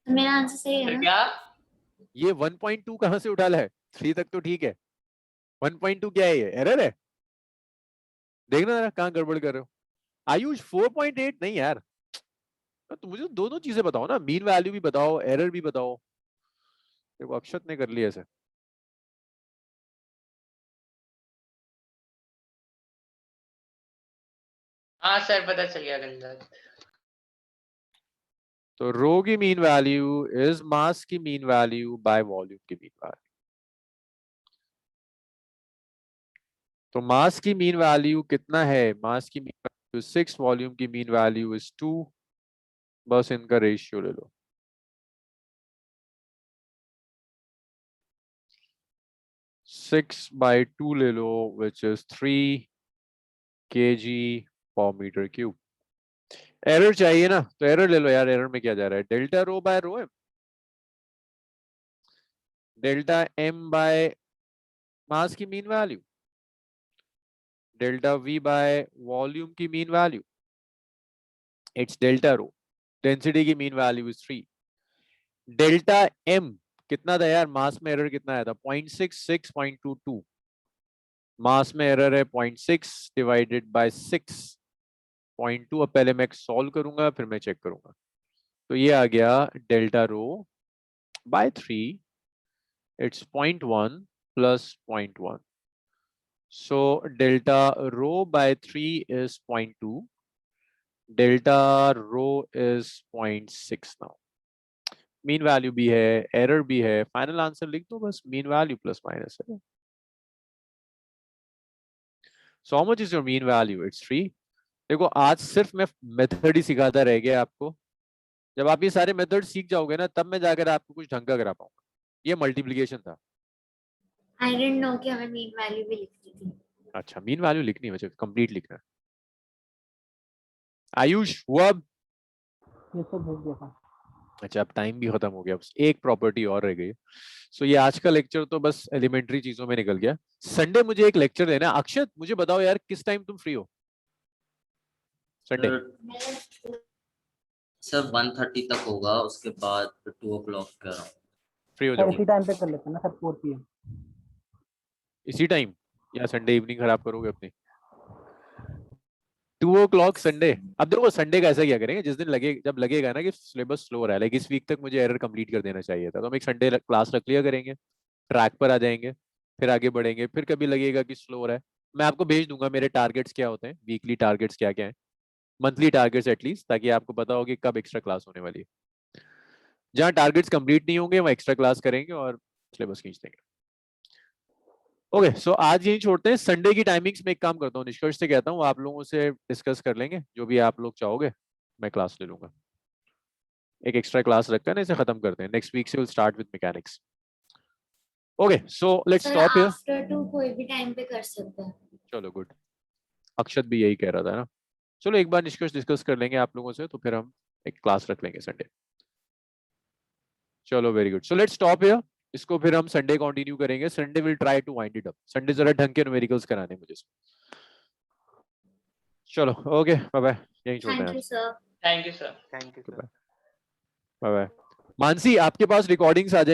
तो मेरा आंसर सही है फिर ना? क्या? ये 1.2 कहाँ से उठा है? 3 तक तो ठीक है, 1.2 क्या है? ये एरर है। देखना जरा कहाँ गड़बड़ कर रहे हो। आयुष 4.8 नहीं यार, तो मुझे दोनों चीजें बताओ ना, मीन वैल्यू भी बताओ, एरर भी बताओ। देखो अक्षत ने कर लिया ऐसे। हाँ सर पता चल गया गलत। तो रो की मीन वैल्यू इज मास की मीन वैल्यू बाय वॉल्यूम की मीन वैल्यू। तो मास की मीन वैल्यू कितना है? मास की मीन वैल्यू 6, वॉल्यूम की मीन वैल्यू इज 2। बस इनका रेशियो ले लो। 6/2 ले लो, विच इज 3 kg पर मीटर क्यूब। एरर चाहिए ना, तो एरर ले लो यार। एरर में क्या जा रहा है? Delta rho by rho M, delta M by mass की mean value, delta V by volume की mean value, it's delta rho. Density की mean value is 3। Delta M कितना था यार? मास में एरर कितना आया था? 0.66 0.22। मास में एरर है 0.6 डिवाइडेड बाय 6.2। अब पहले मैं सॉल्व करूंगा फिर मैं चेक करूंगा। तो ये आ गया delta rho by 3, it's 0.1 plus 0.1। So delta rho by 3 is 0.2, delta rho is 0.6। Now mean value भी है, एरर भी है, फाइनल आंसर लिख दो बस, मीन वैल्यू प्लस माइनस है। So how much is your mean value? It's 3। देखो आज सिर्फ मैं मेथड ही सिखाता रह गया आपको। जब आप ये सारे मेथड सीख जाओगे ना, तब मैं जाकर आपको कुछ ढंग का करा पाऊंगा। ये मल्टीप्लिकेशन था। आई डिडंट नो कि हमें मीन वैल्यू भी लिखनी थी। अच्छा मीन वैल्यू लिखनी है, मुझे कंप्लीट लिखना है। आयुष हुआ अब? ये सब भेज दिया था। अच्छा अब टाइम भी खत्म हो गया, बस एक प्रॉपर्टी और रह गई। सो ये आज का लेक्चर तो बस एलिमेंट्री चीजों में निकल गया। संडे मुझे एक लेक्चर देना है। अक्षत मुझे बताओ यार किस टाइम तुम फ्री हो संडे? सर 1:30 तक होगा, उसके बाद 2 o'clock का। फ्री हो सर जाओगे इसी टाइम पे कर लेते हैं ना सर 4 PM। इसी टाइम, या संडे इवनिंग खराब करोगे अपनी? 2 o'clock संडे। अब देखो संडे का ऐसा क्या करेंगे, जिस दिन लगे, जब लगेगा ना कि सिलेबस स्लो हो रहा है, लाइक इस वीक तक मुझे एरर कंप्लीट कर देना चाहिए था, तो हम एक संडे क्लास रख लिया करेंगे, ट्रैक पर आ जाएंगे, फिर आगे बढ़ेंगे। फिर कभी लगेगा कि स्लो हो रहा है, मैं आपको भेज दूंगा मेरे टारगेट्स क्या होते हैं, वीकली टारगेट्स क्या क्या है, मंथली टारगेट्स एटलीस्ट, ताकि आपको पता हो कि कब एक्स्ट्रा क्लास होने वाली है। जहाँ टारगेट्स कंप्लीट नहीं होंगे वहाँ एक्स्ट्रा क्लास करेंगे और सिलेबस खींच देंगे। ओके सो आज यही छोड़ते हैं। संडे की टाइमिंग्स में एक काम करता हूँ, निष्कर्ष से कहता हूँ आप लोगों से डिस्कस कर लेंगे, जो भी आप लोग चाहोगे मैं क्लास ले लूंगा। एक एक्स्ट्रा क्लास रखकर ना इसे खत्म करते हैं, नेक्स्ट वीक से will start with mechanics. Okay so let's sir stop here. After 2 कोई भी टाइम पे कर सकते हैं। चलो गुड, अक्षत भी यही कह रहा था ना। चलो एक बार निष्कर्ष डिस्कस कर लेंगे आप लोगों से, तो फिर हम एक क्लास रख लेंगे संडे। चलो very good, so let's stop here. इसको फिर हम संडे कंटिन्यू करेंगे। Sunday will try to wind it up. Sunday जरा ढंग के न्यूमेरिकल्स कराने मुझे। चलो ओके बाय बाय, यहीं छोड़ते हैं थैंक यू आज। Sir. Thank you sir. Thank you sir. Bye bye. Mansi आपके पास रिकॉर्डिंग्स आ जाएंगी।